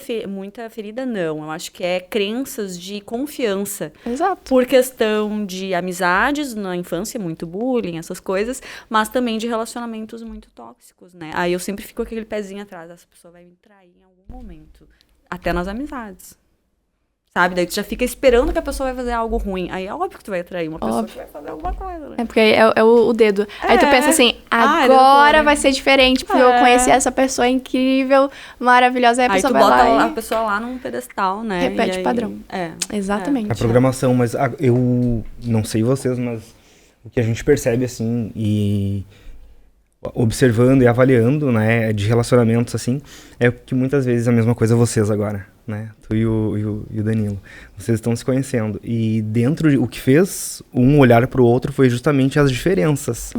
ferida, não. Eu acho que é crenças de confiança. Exato. Por questão de amizades na infância, muito bullying, essas coisas, mas também de relacionamentos muito tóxicos, né? Aí eu sempre fico com aquele pezinho atrás, essa pessoa vai me trair em algum momento. Até nas amizades. Sabe? Daí tu já fica esperando que a pessoa vai fazer algo ruim. Aí é óbvio que tu vai atrair uma pessoa que vai fazer alguma coisa, né? É porque é o dedo. Aí tu pensa assim, agora vai ser diferente, porque eu conheci essa pessoa incrível, maravilhosa, aí a pessoa vai lá Aí tu bota a pessoa lá num pedestal, né? repete o padrão. Exatamente. A programação, mas eu não sei vocês, mas o que a gente percebe, assim, e observando e avaliando, né, de relacionamentos, assim, é que muitas vezes é a mesma coisa vocês agora, né? Tu e o Danilo. Vocês estão se conhecendo. E dentro de o que fez um olhar pro outro foi justamente as diferenças.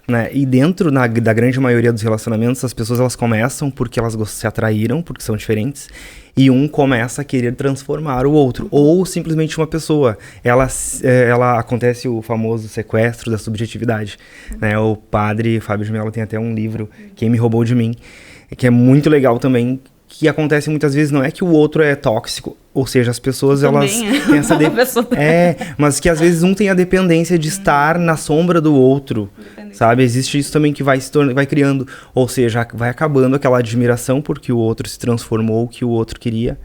Né? E dentro da grande maioria dos relacionamentos, as pessoas elas começam porque elas se atraíram, porque são diferentes, e um começa a querer transformar o outro. Ou simplesmente uma pessoa. Ela acontece o famoso sequestro da subjetividade. Né? O padre Fábio de Mello tem até um livro, Quem Me Roubou de Mim, que é muito legal também, que acontece muitas vezes, não é que o outro é tóxico, ou seja, as pessoas elas têm essa mas que às vezes um tem a dependência de estar na sombra do outro, sabe? Existe isso também que vai criando, ou seja, vai acabando aquela admiração porque o outro se transformou o que o outro queria.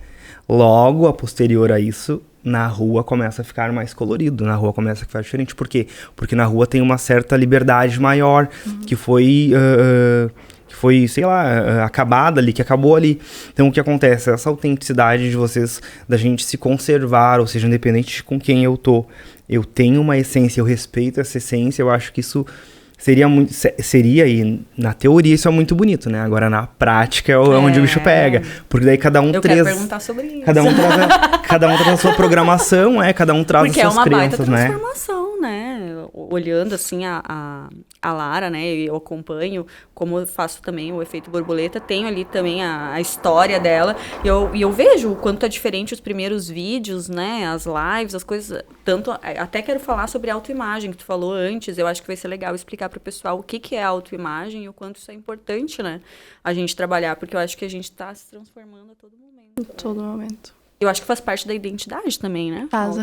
Logo, a posterior a isso, na rua começa a ficar mais colorido, na rua começa a ficar diferente. Por quê? Porque na rua tem uma certa liberdade maior, que foi, sei lá, acabada ali, que acabou ali. Então, o que acontece? Essa autenticidade de vocês, da gente se conservar, ou seja, independente de com quem eu tô, eu tenho uma essência, eu respeito essa essência, eu acho que isso seria, e na teoria isso é muito bonito, né? Agora na prática é onde o bicho pega. Porque daí cada um quero perguntar sobre isso. Cada um traz a sua programação, cada um traz as suas crenças, porque é uma baita né? transformação, né? Olhando assim a Lara, né? Eu acompanho, como eu faço também o efeito borboleta, tenho ali também a história dela. E eu vejo o quanto é diferente os primeiros vídeos, né? As lives, as coisas. Tanto, até quero falar sobre autoimagem, que tu falou antes. Eu acho que vai ser legal explicar para o pessoal o que é autoimagem e o quanto isso é importante, né? A gente trabalhar, porque eu acho que a gente está se transformando a todo momento. Em todo momento. Eu acho que faz parte da identidade também, né? Faz,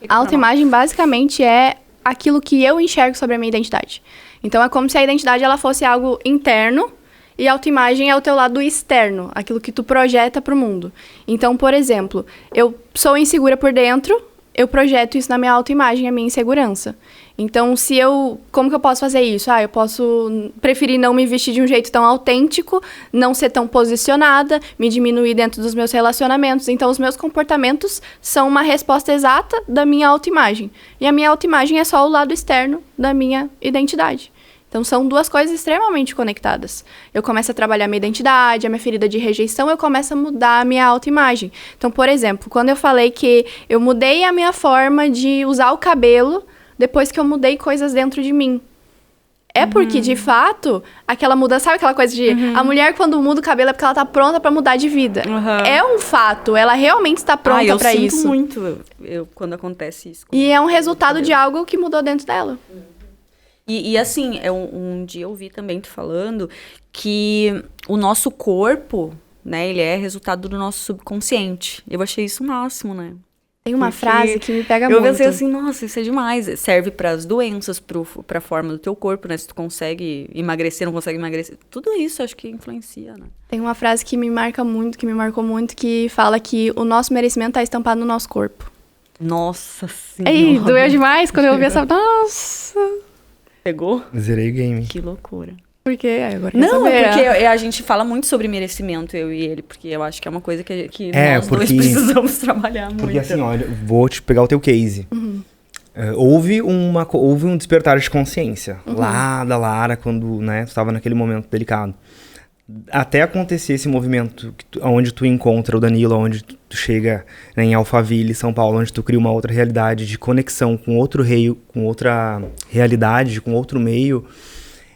a autoimagem basicamente é aquilo que eu enxergo sobre a minha identidade. Então, é como se a identidade ela fosse algo interno e a autoimagem é o teu lado externo, aquilo que tu projeta pro mundo. Então, por exemplo, eu sou insegura por dentro, eu projeto isso na minha autoimagem, a minha insegurança. Então, como que eu posso fazer isso? Eu posso preferir não me vestir de um jeito tão autêntico, não ser tão posicionada, me diminuir dentro dos meus relacionamentos. Então, os meus comportamentos são uma resposta exata da minha autoimagem. E a minha autoimagem é só o lado externo da minha identidade. Então, são duas coisas extremamente conectadas. Eu começo a trabalhar minha identidade, a minha ferida de rejeição, eu começo a mudar a minha autoimagem. Então, por exemplo, quando eu falei que eu mudei a minha forma de usar o cabelo depois que eu mudei coisas dentro de mim. É porque, de fato, aquela mudança... Sabe aquela coisa de... A mulher, quando muda o cabelo, é porque ela tá pronta pra mudar de vida. É um fato. Ela realmente está pronta pra isso. Eu sinto muito quando acontece isso. E é um resultado de algo que mudou dentro dela. E assim, um dia eu ouvi também tu falando que o nosso corpo, né, ele é resultado do nosso subconsciente. Eu achei isso o máximo, né? Tem uma frase que me pega muito. Eu pensei assim, nossa, isso é demais. Serve para as doenças, para a forma do teu corpo, né? Se tu consegue emagrecer, não consegue emagrecer. Tudo isso acho que influencia, né? Tem uma frase que me marcou muito, que fala que o nosso merecimento está estampado no nosso corpo. Nossa Senhora. Ei, doeu demais quando eu ouvi essa... Nossa... Pegou? Zerei o game. Que loucura. Por quê? Agora não, é porque a gente fala muito sobre merecimento, eu e ele, porque eu acho que é uma coisa que nós dois precisamos trabalhar muito. Porque assim, olha, vou te pegar o teu case. Houve um despertar de consciência lá da Lara, quando, né, tu estava naquele momento delicado. Até acontecer esse movimento onde tu encontra o Danilo, onde tu chega, né, em Alphaville, São Paulo, onde tu cria uma outra realidade de conexão com outro meio, com outra realidade, com outro meio.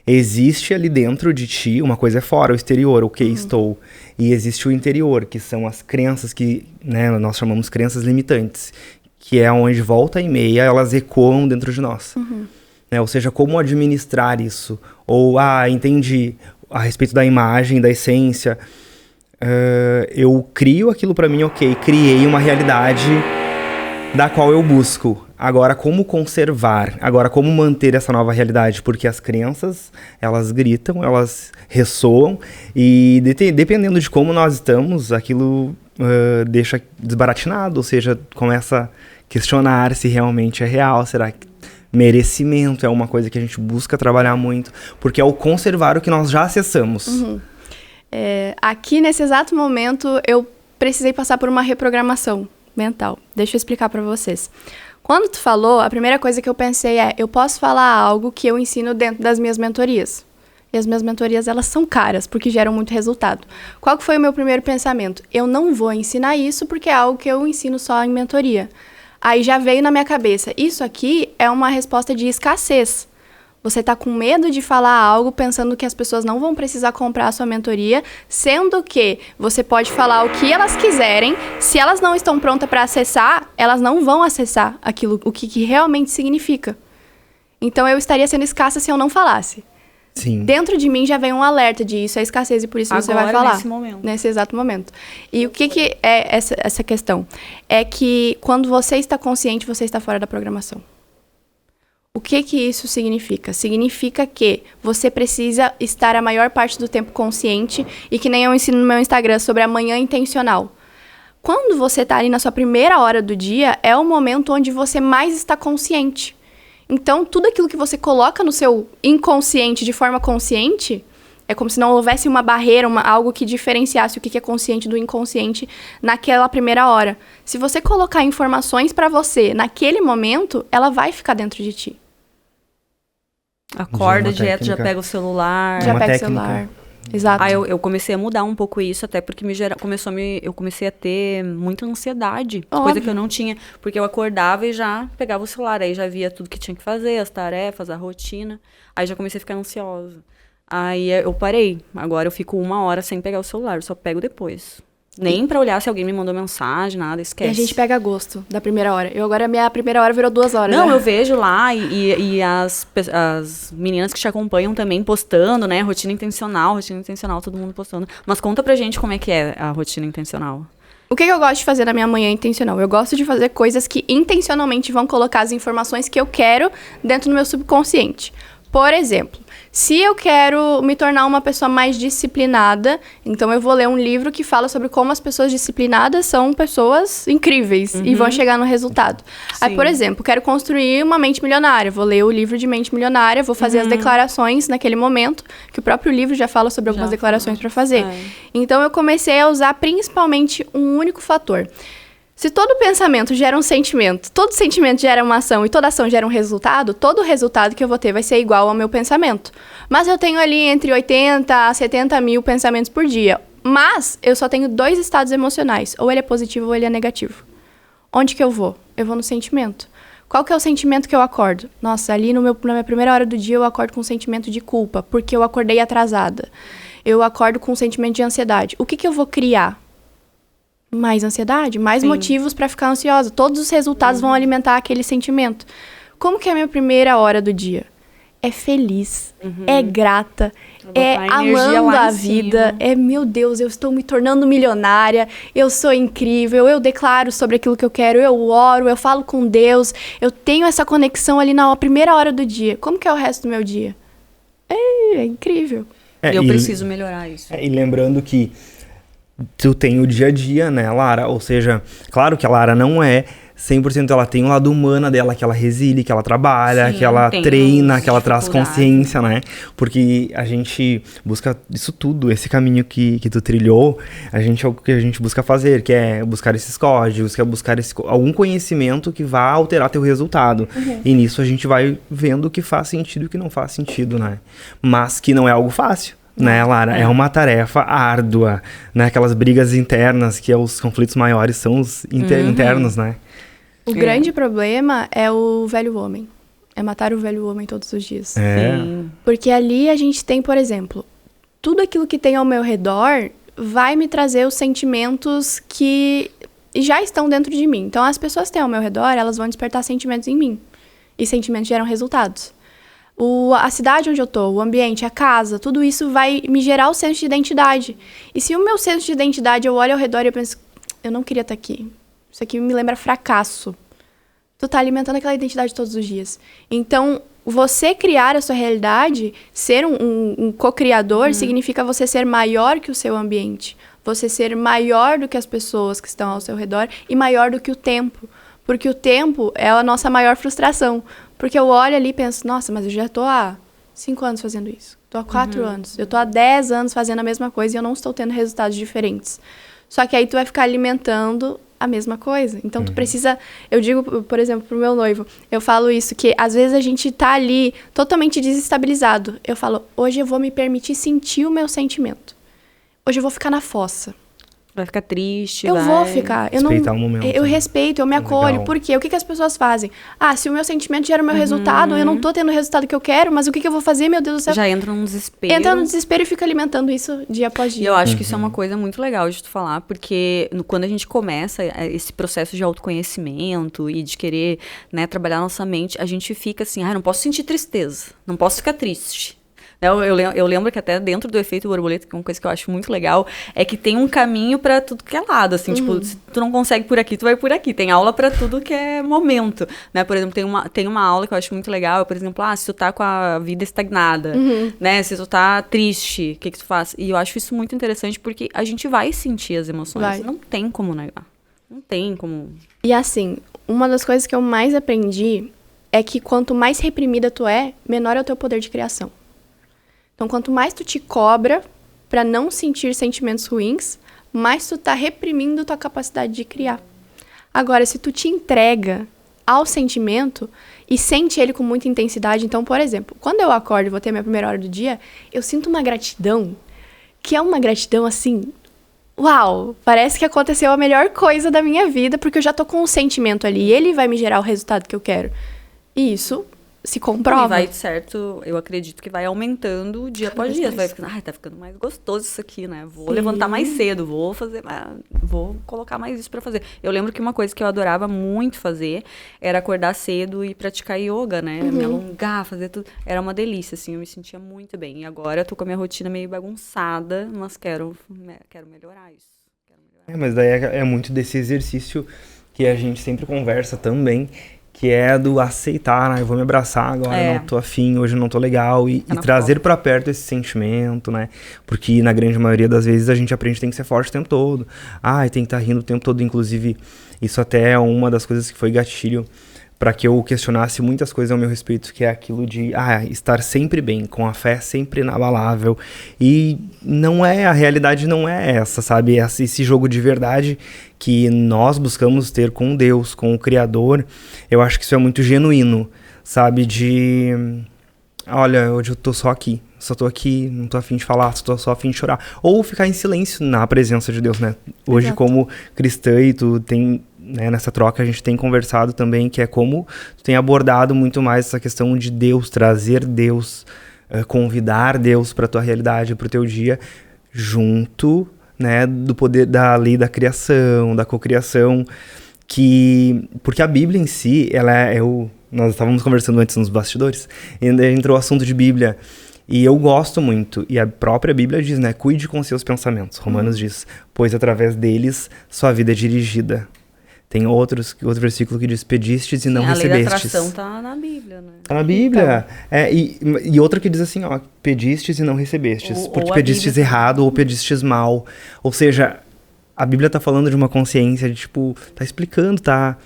Existe ali dentro de ti, uma coisa é fora, o exterior, estou. E existe o interior, que são as crenças que, né, nós chamamos crenças limitantes. que é onde volta e meia elas ecoam dentro de nós. Né? Ou seja, como administrar isso. Ou, entendi a respeito da imagem, da essência. Eu crio aquilo pra mim, ok, criei uma realidade da qual eu busco. Agora, como conservar? Agora, como manter essa nova realidade? Porque as crenças, elas gritam, elas ressoam, e dependendo de como nós estamos, aquilo deixa desbaratinado, ou seja, começa a questionar se realmente é real, será que merecimento é uma coisa que a gente busca trabalhar muito, porque é o conservar o que nós já acessamos. Aqui, nesse exato momento, eu precisei passar por uma reprogramação mental. Deixa eu explicar pra vocês. Quando tu falou, a primeira coisa que eu pensei eu posso falar algo que eu ensino dentro das minhas mentorias. E as minhas mentorias, elas são caras, porque geram muito resultado. Qual que foi o meu primeiro pensamento? Eu não vou ensinar isso porque é algo que eu ensino só em mentoria. Aí já veio na minha cabeça, isso aqui é uma resposta de escassez. Você tá com medo de falar algo pensando que as pessoas não vão precisar comprar a sua mentoria, sendo que você pode falar o que elas quiserem, se elas não estão prontas para acessar, elas não vão acessar aquilo, o que realmente significa. Então eu estaria sendo escassa se eu não falasse. Sim. Dentro de mim já vem um alerta de isso é escassez e por isso você vai falar. Nesse exato momento. E o que é essa questão? É que quando você está consciente, você está fora da programação. O que isso significa? Significa que você precisa estar a maior parte do tempo consciente e que nem eu ensino no meu Instagram sobre a manhã intencional. Quando você está ali na sua primeira hora do dia, é o momento onde você mais está consciente. Então, tudo aquilo que você coloca no seu inconsciente de forma consciente, é como se não houvesse uma barreira, algo que diferenciasse o que é consciente do inconsciente naquela primeira hora. Se você colocar informações para você naquele momento, ela vai ficar dentro de ti. Acorda direto, já pega o celular. Já pega o celular. Exato. Aí eu comecei a mudar um pouco isso, até porque eu comecei a ter muita ansiedade. Óbvio. Coisa que eu não tinha. Porque eu acordava e já pegava o celular. Aí já via tudo que tinha que fazer, as tarefas, a rotina. Aí já comecei a ficar ansiosa. Aí eu parei. Agora eu fico 1 hora sem pegar o celular. Eu só pego depois. Nem pra olhar se alguém me mandou mensagem, nada, esquece. E a gente pega gosto da primeira hora. A minha primeira hora virou 2 horas. Não, né? eu vejo lá e as meninas que te acompanham também postando, né? Rotina intencional, todo mundo postando. Mas conta pra gente como é que é a rotina intencional. O que eu gosto de fazer na minha manhã intencional? Eu gosto de fazer coisas que intencionalmente vão colocar as informações que eu quero dentro do meu subconsciente. Por exemplo, se eu quero me tornar uma pessoa mais disciplinada, então eu vou ler um livro que fala sobre como as pessoas disciplinadas são pessoas incríveis e vão chegar no resultado. Sim. Aí, por exemplo, quero construir uma mente milionária, vou ler o livro de mente milionária, vou fazer as declarações naquele momento, que o próprio livro já fala sobre algumas declarações para fazer. Então eu comecei a usar principalmente um único fator. Se todo pensamento gera um sentimento, todo sentimento gera uma ação e toda ação gera um resultado, todo resultado que eu vou ter vai ser igual ao meu pensamento. Mas eu tenho ali entre 80 a 70 mil pensamentos por dia. Mas eu só tenho 2 estados emocionais, ou ele é positivo ou ele é negativo. Onde que eu vou? Eu vou no sentimento. Qual que é o sentimento que eu acordo? Nossa, ali na minha primeira hora do dia eu acordo com um sentimento de culpa, porque eu acordei atrasada. Eu acordo com um sentimento de ansiedade. O que eu vou criar? Mais ansiedade, mais motivos para ficar ansiosa. Todos os resultados vão alimentar aquele sentimento. Como que é a minha primeira hora do dia? É feliz, é grata, é amando a vida, meu Deus, eu estou me tornando milionária, eu sou incrível, eu declaro sobre aquilo que eu quero, eu oro, eu falo com Deus, eu tenho essa conexão ali na primeira hora do dia. Como que é o resto do meu dia? É incrível. Eu preciso melhorar isso. E lembrando que tu tem o dia a dia, né, Lara? Ou seja, claro que a Lara não é 100%, ela tem o lado humano dela, que ela resile, que ela trabalha, que ela treina, que ela traz consciência, né? Porque a gente busca isso tudo, esse caminho que tu trilhou, é o que a gente busca fazer, que é buscar esses códigos, que é buscar algum conhecimento que vá alterar teu resultado. E nisso a gente vai vendo o que faz sentido e o que não faz sentido, né? Mas que não é algo fácil. Né, Lara? É uma tarefa árdua, né? Aquelas brigas internas, que os conflitos maiores são os internos, né? O grande problema é o velho homem. É matar o velho homem todos os dias. Sim. Porque ali a gente tem, por exemplo, tudo aquilo que tem ao meu redor vai me trazer os sentimentos que e já estão dentro de mim. Então, as pessoas que têm ao meu redor, elas vão despertar sentimentos em mim. E sentimentos geram resultados. A cidade onde eu tô, o ambiente, a casa, tudo isso vai me gerar o senso de identidade. E se o meu senso de identidade, eu olho ao redor e eu penso, eu não queria estar aqui. Isso aqui me lembra fracasso. Tu tá alimentando aquela identidade todos os dias. Então, você criar a sua realidade, ser um co-criador, significa você ser maior que o seu ambiente. Você ser maior do que as pessoas que estão ao seu redor e maior do que o tempo. Porque o tempo é a nossa maior frustração. Porque eu olho ali e penso, nossa, mas eu já tô há 5 anos fazendo isso. Tô há 4 anos. Eu tô há 10 anos fazendo a mesma coisa e eu não estou tendo resultados diferentes. Só que aí tu vai ficar alimentando a mesma coisa. Então tu precisa... Eu digo, por exemplo, pro meu noivo, eu falo isso, que às vezes a gente tá ali totalmente desestabilizado. Eu falo, hoje eu vou me permitir sentir o meu sentimento. Hoje eu vou ficar na fossa. Vai ficar triste, Eu vou ficar. Respeitar o momento. Eu respeito, eu me acolho. Legal. Por quê? O que as pessoas fazem? Se o meu sentimento gera o meu resultado, eu não tô tendo o resultado que eu quero, mas o que eu vou fazer, meu Deus do céu? Já entra num desespero. Entra no desespero e fica alimentando isso dia após dia. E eu acho que isso é uma coisa muito legal de tu falar, porque quando a gente começa esse processo de autoconhecimento e de querer, né, trabalhar nossa mente, a gente fica assim, não posso sentir tristeza, não posso ficar triste. Eu lembro que até dentro do efeito borboleta, que é uma coisa que eu acho muito legal, é que tem um caminho pra tudo que é lado, assim, tipo, se tu não consegue por aqui, tu vai por aqui. Tem aula pra tudo que é momento, né? Por exemplo, tem uma aula que eu acho muito legal, por exemplo, se tu tá com a vida estagnada, né? Se tu tá triste, o que tu faz? E eu acho isso muito interessante porque a gente vai sentir as emoções. Não tem como negar. Não tem como... E assim, uma das coisas que eu mais aprendi é que quanto mais reprimida tu é, menor é o teu poder de criação. Então, quanto mais tu te cobra pra não sentir sentimentos ruins, mais tu tá reprimindo tua capacidade de criar. Agora, se tu te entrega ao sentimento e sente ele com muita intensidade, então, por exemplo, quando eu acordo e vou ter minha primeira hora do dia, eu sinto uma gratidão, que é uma gratidão assim, uau, parece que aconteceu a melhor coisa da minha vida, porque eu já tô com o sentimento ali, e ele vai me gerar o resultado que eu quero. E isso se comprova. E vai, certo, eu acredito que vai aumentando dia após dia. Vai ficando, tá ficando mais gostoso isso aqui, né? Vou levantar mais cedo, vou colocar mais isso pra fazer. Eu lembro que uma coisa que eu adorava muito fazer era acordar cedo e praticar yoga, né? Me alongar, fazer tudo. Era uma delícia, assim, eu me sentia muito bem. E agora eu tô com a minha rotina meio bagunçada, mas quero melhorar isso. Mas daí é muito desse exercício que a gente sempre conversa também, que é do aceitar, eu vou me abraçar agora, não tô afim, hoje não tô legal, e trazer pra perto esse sentimento, né? Porque na grande maioria das vezes a gente aprende que tem que ser forte o tempo todo. E tem que estar rindo o tempo todo, inclusive isso até é uma das coisas que foi gatilho para que eu questionasse muitas coisas ao meu respeito, que é aquilo de estar sempre bem, com a fé sempre inabalável. E a realidade não é essa, sabe? Esse jogo de verdade que nós buscamos ter com Deus, com o Criador, eu acho que isso é muito genuíno, sabe? Olha, hoje eu tô só aqui, não tô afim de falar, só afim de chorar. Ou ficar em silêncio na presença de Deus, né? Hoje, Exato. Como cristã, e tu tem... nessa troca a gente tem conversado também, que é como tu tem abordado muito mais essa questão de Deus, trazer Deus, convidar Deus para tua realidade, para o teu dia, junto, né, do poder da lei da criação, da cocriação, porque a Bíblia em si, nós estávamos conversando antes nos bastidores, e entrou o assunto de Bíblia, e eu gosto muito, e a própria Bíblia diz, né, cuide com seus pensamentos, Romanos diz, pois através deles sua vida é dirigida. Tem outro versículo que diz, pedistes e não recebestes. A lei da atração tá na Bíblia, né? Tá na Bíblia. Então. E outra que diz assim, pedistes e não recebestes. Porque pedistes errado ou pedistes mal. Ou seja, a Bíblia tá falando de uma consciência de, tá explicando, tá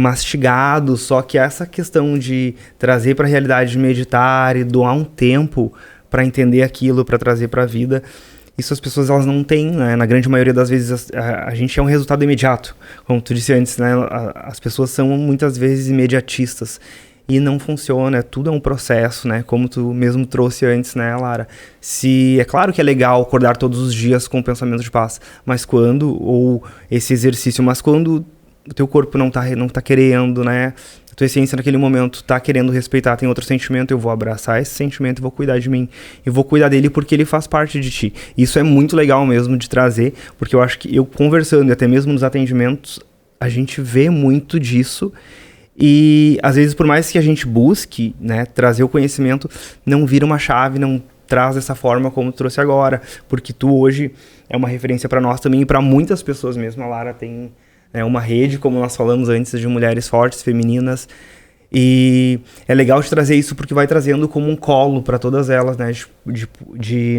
mastigado, só que essa questão de trazer pra realidade, de meditar e doar um tempo pra entender aquilo, pra trazer pra vida... Isso as pessoas elas não têm, né? Na grande maioria das vezes a gente é um resultado imediato. Como tu disse antes, né? As pessoas são muitas vezes imediatistas. E não funciona, tudo é um processo, né? Como tu mesmo trouxe antes, né, Lara? É claro que é legal acordar todos os dias com o pensamento de paz, mas quando o teu corpo não tá querendo, né? tua essência naquele momento tá querendo respeitar, tem outro sentimento, eu vou abraçar esse sentimento e vou cuidar de mim. E vou cuidar dele porque ele faz parte de ti. Isso é muito legal mesmo de trazer, porque eu acho que eu conversando, e até mesmo nos atendimentos, a gente vê muito disso. E às vezes, por mais que a gente busque, né, trazer o conhecimento, não vira uma chave, não traz dessa forma como tu trouxe agora, porque tu hoje é uma referência para nós também e para muitas pessoas mesmo. A Lara tem, né, uma rede, como nós falamos antes, de mulheres fortes, femininas, e é legal de trazer isso porque vai trazendo como um colo para todas elas, né,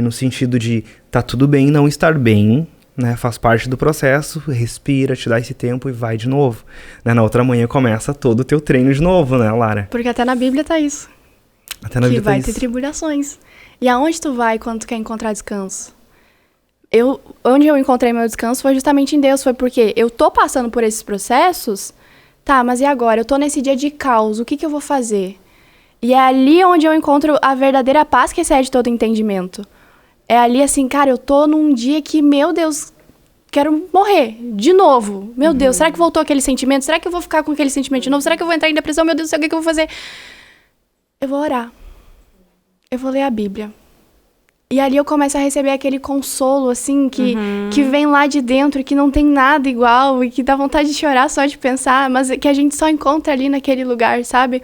no sentido de tá tudo bem não estar bem, né, faz parte do processo, respira, te dá esse tempo e vai de novo, né, na outra manhã começa todo o teu treino de novo, né, Lara? Porque até na Bíblia tá isso. Até na Bíblia vai ter tribulações. E aonde tu vai quando tu quer encontrar descanso? Onde eu encontrei meu descanso foi justamente em Deus, foi porque eu tô passando por esses processos, tá, mas e agora? Eu tô nesse dia de caos, o que eu vou fazer? E é ali onde eu encontro a verdadeira paz que excede todo entendimento. É ali assim, cara, eu tô num dia que, meu Deus, quero morrer de novo. Meu Deus, será que voltou aquele sentimento? Será que eu vou ficar com aquele sentimento de novo? Será que eu vou entrar em depressão? Meu Deus do céu, o que eu vou fazer? Eu vou orar. Eu vou ler a Bíblia. E ali eu começo a receber aquele consolo, assim, que vem lá de dentro, que não tem nada igual, e que dá vontade de chorar só de pensar, mas que a gente só encontra ali naquele lugar, sabe?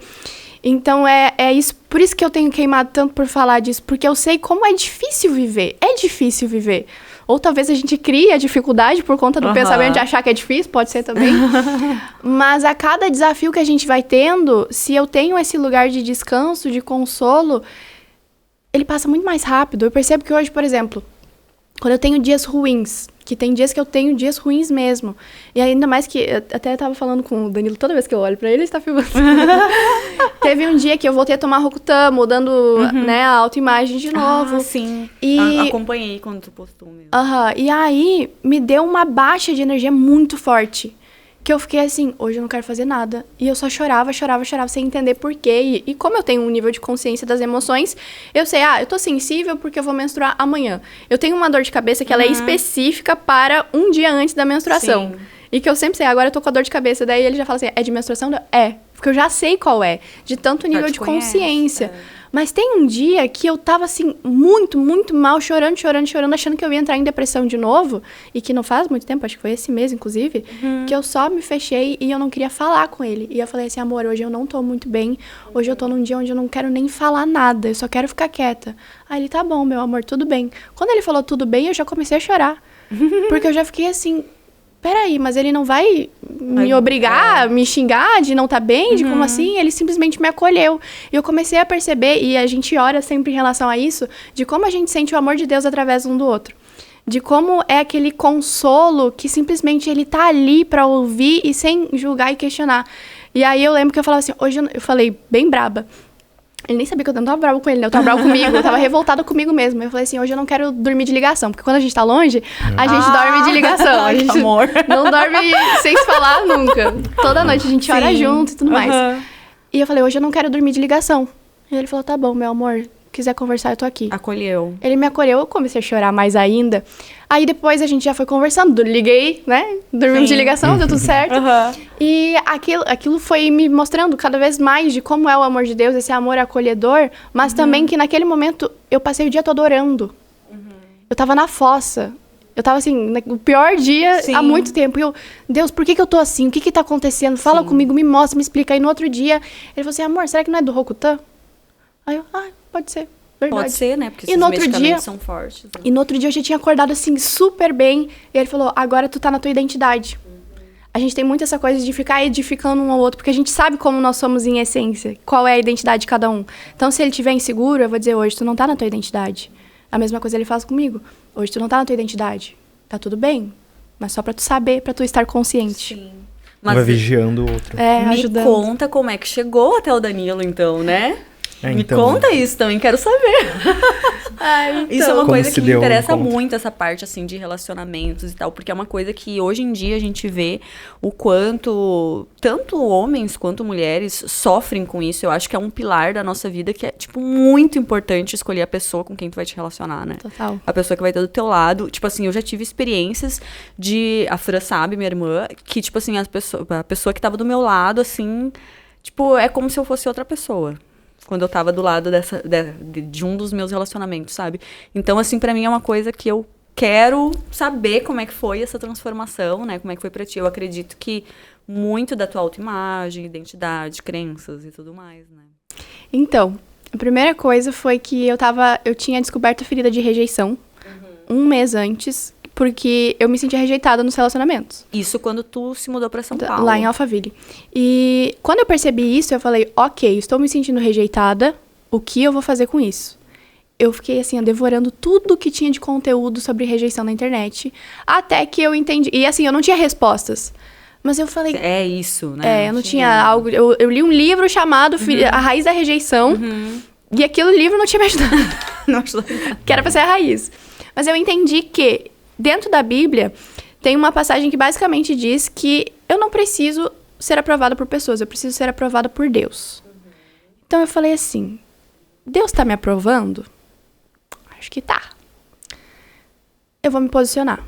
Então é isso, por isso que eu tenho queimado tanto por falar disso, porque eu sei como é difícil viver. É difícil viver. Ou talvez a gente crie a dificuldade por conta do pensamento de achar que é difícil, pode ser também. Mas a cada desafio que a gente vai tendo, se eu tenho esse lugar de descanso, de consolo, ele passa muito mais rápido. Eu percebo que hoje, por exemplo, quando eu tenho dias ruins, que tem dias que eu tenho dias ruins mesmo. E ainda mais que, eu até tava falando com o Danilo, toda vez que eu olho pra ele está filmando. Teve um dia que eu voltei a tomar Rocutan, mudando, né, a autoimagem de novo. Ah, sim. E... acompanhei quando tu postou mesmo. E aí, me deu uma baixa de energia muito forte. Que eu fiquei assim, hoje eu não quero fazer nada. E eu só chorava, sem entender por quê. E como eu tenho um nível de consciência das emoções, eu sei, eu tô sensível porque eu vou menstruar amanhã. Eu tenho uma dor de cabeça que ela é específica para um dia antes da menstruação. Sim. E que eu sempre sei, agora eu tô com a dor de cabeça. Daí ele já fala assim, é de menstruação? É, porque eu já sei qual é. De tanto nível de consciência. Mas tem um dia que eu tava, assim, muito, muito mal, chorando, achando que eu ia entrar em depressão de novo. E que não faz muito tempo, acho que foi esse mês, inclusive, que eu só me fechei e eu não queria falar com ele. E eu falei assim, amor, hoje eu não tô muito bem. Hoje eu tô num dia onde eu não quero nem falar nada, eu só quero ficar quieta. Aí ele, tá bom, meu amor, tudo bem. Quando ele falou tudo bem, eu já comecei a chorar. Porque eu já fiquei assim... Peraí, mas ele não vai me obrigar, me xingar de não estar bem, de como assim? Ele simplesmente me acolheu. E eu comecei a perceber, e a gente ora sempre em relação a isso, de como a gente sente o amor de Deus através um do outro. De como é aquele consolo que simplesmente ele tá ali pra ouvir e sem julgar e questionar. E aí eu lembro que eu falava assim, hoje eu falei bem braba. Ele nem sabia que eu não tava bravo com ele, né? Eu tava bravo comigo, eu tava revoltada comigo mesmo. Eu falei assim, hoje eu não quero dormir de ligação, porque quando a gente tá longe, a gente dorme de ligação. A gente amor. Não dorme sem se falar nunca. Toda noite a gente ora junto e tudo mais. E eu falei, hoje eu não quero dormir de ligação. E ele falou, tá bom, meu amor, quiser conversar, eu tô aqui. Acolheu. Ele me acolheu, eu comecei a chorar mais ainda. Aí depois a gente já foi conversando, liguei, né? Dormimos de ligação, deu tudo certo. E aquilo foi me mostrando cada vez mais de como é o amor de Deus, esse amor acolhedor, mas também que naquele momento eu passei o dia todo orando. Eu tava na fossa. Eu tava assim, no pior dia há muito tempo. E eu, Deus, por que eu tô assim? O que tá acontecendo? Fala comigo, me mostra, me explica. Aí no outro dia, ele falou assim, amor, será que não é do Rocutan? Aí eu, pode ser. Verdade. Pode ser, né? Porque esses medicamentos são fortes. Né? E no outro dia eu já tinha acordado, assim, super bem. E ele falou, agora tu tá na tua identidade. A gente tem muito essa coisa de ficar edificando um ao outro, porque a gente sabe como nós somos em essência. Qual é a identidade de cada um. Então, se ele estiver inseguro, eu vou dizer, hoje tu não tá na tua identidade. A mesma coisa ele faz comigo. Hoje tu não tá na tua identidade. Tá tudo bem. Mas só pra tu saber, pra tu estar consciente. Sim. Mas vai vigiando o outro. Me ajudando. Conta como é que chegou até o Danilo, então, né? Me então, conta isso também, quero saber. Então, isso é uma coisa que me interessa encontro? muito, essa parte, assim, de relacionamentos e tal, porque é uma coisa que hoje em dia a gente vê o quanto tanto homens quanto mulheres sofrem com isso. Eu acho que é um pilar da nossa vida que é, tipo, muito importante escolher a pessoa com quem tu vai te relacionar, né? Total. A pessoa que vai estar do teu lado. Tipo assim, eu já tive experiências a Fran sabe, minha irmã, que, tipo assim, a pessoa que tava do meu lado, assim... tipo, é como se eu fosse outra pessoa. Quando eu tava do lado de um dos meus relacionamentos, sabe? Então, assim, pra mim é uma coisa que eu quero saber como é que foi essa transformação, né? Como é que foi pra ti. Eu acredito que muito da tua autoimagem, identidade, crenças e tudo mais, né? Então, a primeira coisa foi que eu tinha descoberto a ferida de rejeição um mês antes, porque eu me sentia rejeitada nos relacionamentos. Isso quando tu se mudou pra São Paulo. Lá em Alphaville. E quando eu percebi isso, eu falei, ok, estou me sentindo rejeitada, o que eu vou fazer com isso? Eu fiquei, assim, devorando tudo que tinha de conteúdo sobre rejeição na internet, até que eu entendi. E, assim, eu não tinha respostas. Mas eu falei... É isso, né? Eu não tinha algo... Eu li um livro chamado A Raiz da Rejeição, e aquele livro não tinha me ajudado. Não ajudou nada. Que era pra ser a raiz. Mas eu entendi que, dentro da Bíblia, tem uma passagem que basicamente diz que eu não preciso ser aprovada por pessoas, eu preciso ser aprovada por Deus. Então eu falei assim, Deus tá me aprovando? Acho que tá. Eu vou me posicionar.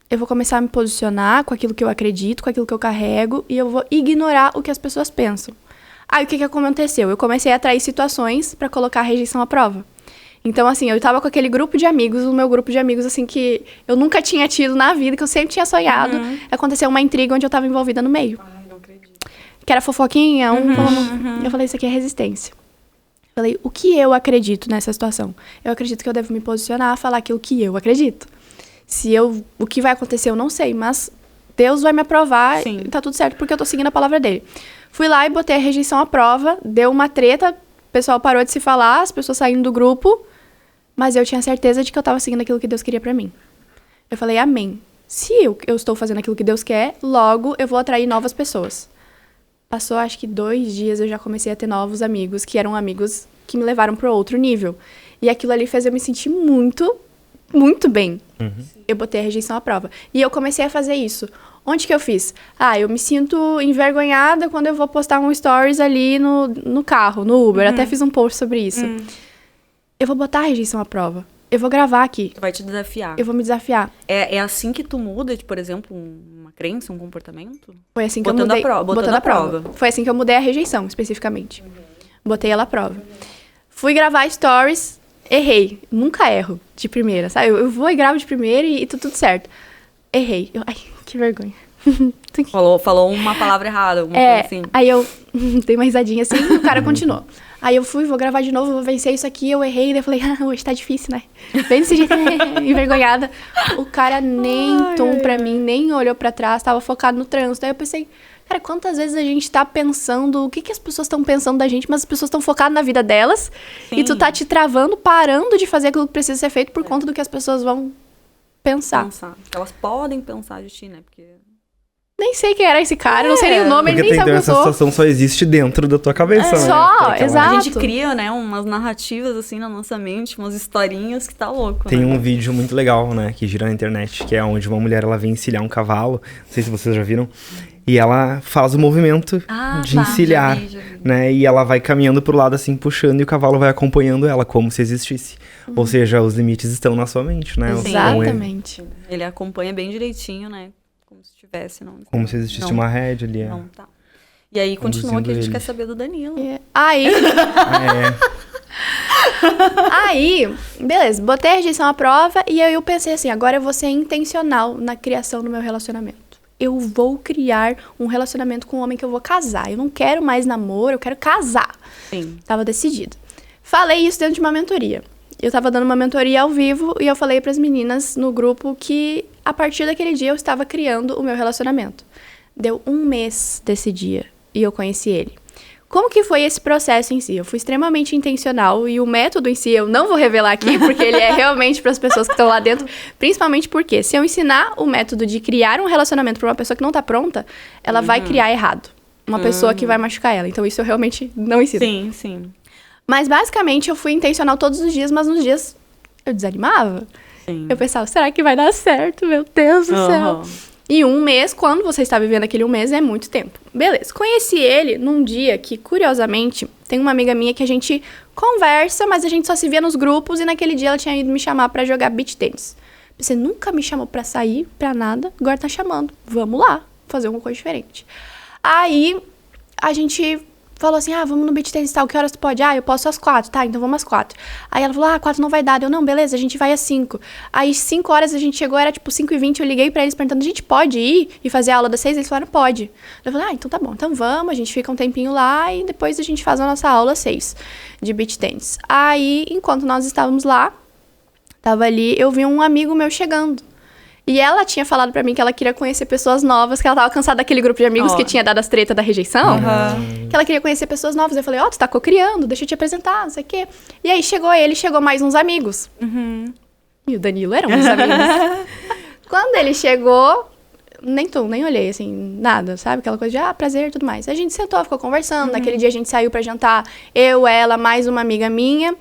Eu vou começar a me posicionar com aquilo que eu acredito, com aquilo que eu carrego, e eu vou ignorar o que as pessoas pensam. Aí o que aconteceu? Eu comecei a atrair situações pra colocar a rejeição à prova. Então, assim, eu tava com aquele grupo de amigos, o meu grupo de amigos, assim, que eu nunca tinha tido na vida, que eu sempre tinha sonhado. Aconteceu uma intriga onde eu tava envolvida no meio. Ai, não acredito. Que era fofoquinha, Eu falei, isso aqui é resistência. Eu falei, o que eu acredito nessa situação? Eu acredito que eu devo me posicionar, falar aquilo que eu acredito. O que vai acontecer, eu não sei, mas Deus vai me aprovar. Sim. E tá tudo certo, porque eu tô seguindo a palavra dele. Fui lá e botei a rejeição à prova, deu uma treta, o pessoal parou de se falar, as pessoas saindo do grupo, mas eu tinha certeza de que eu tava seguindo aquilo que Deus queria pra mim. Eu falei, amém. Se eu estou fazendo aquilo que Deus quer, logo eu vou atrair novas pessoas. Passou, acho que 2 dias, eu já comecei a ter novos amigos, que eram amigos que me levaram pro outro nível. E aquilo ali fez eu me sentir muito, muito bem. Eu botei a rejeição à prova. E eu comecei a fazer isso. Onde que eu fiz? Eu me sinto envergonhada quando eu vou postar um stories ali no carro, no Uber. Até fiz um post sobre isso. Eu vou botar a rejeição à prova. Eu vou gravar aqui. Vai te desafiar. Eu vou me desafiar. É assim que tu muda, por exemplo, uma crença, um comportamento? Foi assim que Botando eu mudei. botando a prova. Foi assim que eu mudei a rejeição, especificamente. Botei ela à prova. Fui gravar stories, errei. Nunca erro de primeira, sabe? Eu vou e gravo de primeira e tudo certo. Errei. Ai, que vergonha. Falou uma palavra errada, alguma coisa assim. Aí eu dei uma risadinha assim e o cara continuou. Aí eu fui, vou gravar de novo, vou vencer isso aqui, eu errei. Daí eu falei, hoje tá difícil, né? Bem desse jeito, envergonhada. O cara nem pra mim, nem olhou pra trás, tava focado no trânsito. Aí eu pensei, cara, quantas vezes a gente tá pensando, o que as pessoas estão pensando da gente, mas as pessoas estão focadas na vida delas. Sim. E tu tá te travando, parando de fazer aquilo que precisa ser feito por conta do que as pessoas vão pensar. Elas podem pensar de ti, né? Porque... Nem sei quem era esse cara, não sei nem o nome, ele nem sabe quem eu sou. Essa situação só existe dentro da tua cabeça, né? Só, exato. A gente cria, né, umas narrativas, assim, na nossa mente, umas historinhas que tá louco, Tem né? um vídeo muito legal, né, que gira na internet, que é onde uma mulher, ela vem encilhar um cavalo, não sei se vocês já viram, e ela faz o movimento de encilhar, já vi. Né, e ela vai caminhando pro lado, assim, puxando, e o cavalo vai acompanhando ela, como se existisse. Ou seja, os limites estão na sua mente, né? Exatamente. Ele acompanha bem direitinho, né? Como se tivesse, não. Como se existisse uma rédea ali. Não, tá. E aí continua que a gente quer saber do Danilo. Aí... Aí, beleza, botei a rejeição à prova e aí eu pensei assim, agora eu vou ser intencional na criação do meu relacionamento. Eu vou criar um relacionamento com um homem que eu vou casar. Eu não quero mais namoro, eu quero casar. Sim. Tava decidido. Falei isso dentro de uma mentoria. Eu tava dando uma mentoria ao vivo e eu falei pras meninas no grupo que a partir daquele dia eu estava criando o meu relacionamento. Deu 1 mês desse dia e eu conheci ele. Como que foi esse processo em si? Eu fui extremamente intencional e o método em si eu não vou revelar aqui, porque ele é realmente para as pessoas que estão lá dentro, principalmente porque se eu ensinar o método de criar um relacionamento para uma pessoa que não tá pronta, ela vai criar errado. Uma pessoa que vai machucar ela. Então isso eu realmente não ensino. Sim, sim. Mas basicamente eu fui intencional todos os dias, mas nos dias eu desanimava. Sim. Eu pensava, será que vai dar certo? Meu Deus do céu. E 1 mês, quando você está vivendo aquele 1 mês, é muito tempo. Beleza, conheci ele num dia que, curiosamente, tem uma amiga minha que a gente conversa, mas a gente só se via nos grupos e naquele dia ela tinha ido me chamar pra jogar beach tennis. Você nunca me chamou pra sair, pra nada, agora tá chamando. Vamos lá, fazer alguma coisa diferente. Aí, a gente falou assim, vamos no beach tennis e tal, que horas tu pode? Eu posso às 4, tá, então vamos às 4. Aí ela falou, 4 não vai dar. Eu, não, beleza, a gente vai às 5. Aí 5 horas a gente chegou, era tipo 5h20, eu liguei pra eles perguntando, a gente pode ir e fazer a aula das 6? Eles falaram, pode. Eu falei, então tá bom, então vamos, a gente fica um tempinho lá e depois a gente faz a nossa aula às 6 de beach tennis. Aí, enquanto nós estávamos lá, tava ali, eu vi um amigo meu chegando. E ela tinha falado pra mim que ela queria conhecer pessoas novas, que ela tava cansada daquele grupo de amigos que tinha dado as tretas da rejeição. Que ela queria conhecer pessoas novas. Eu falei, tu tá cocriando, deixa eu te apresentar, não sei o quê. E aí chegou mais uns amigos. E o Danilo era um dos amigos. Quando ele chegou, nem olhei, assim, nada, sabe? Aquela coisa de, prazer e tudo mais. A gente sentou, ficou conversando. Naquele dia a gente saiu pra jantar, eu, ela, mais uma amiga minha,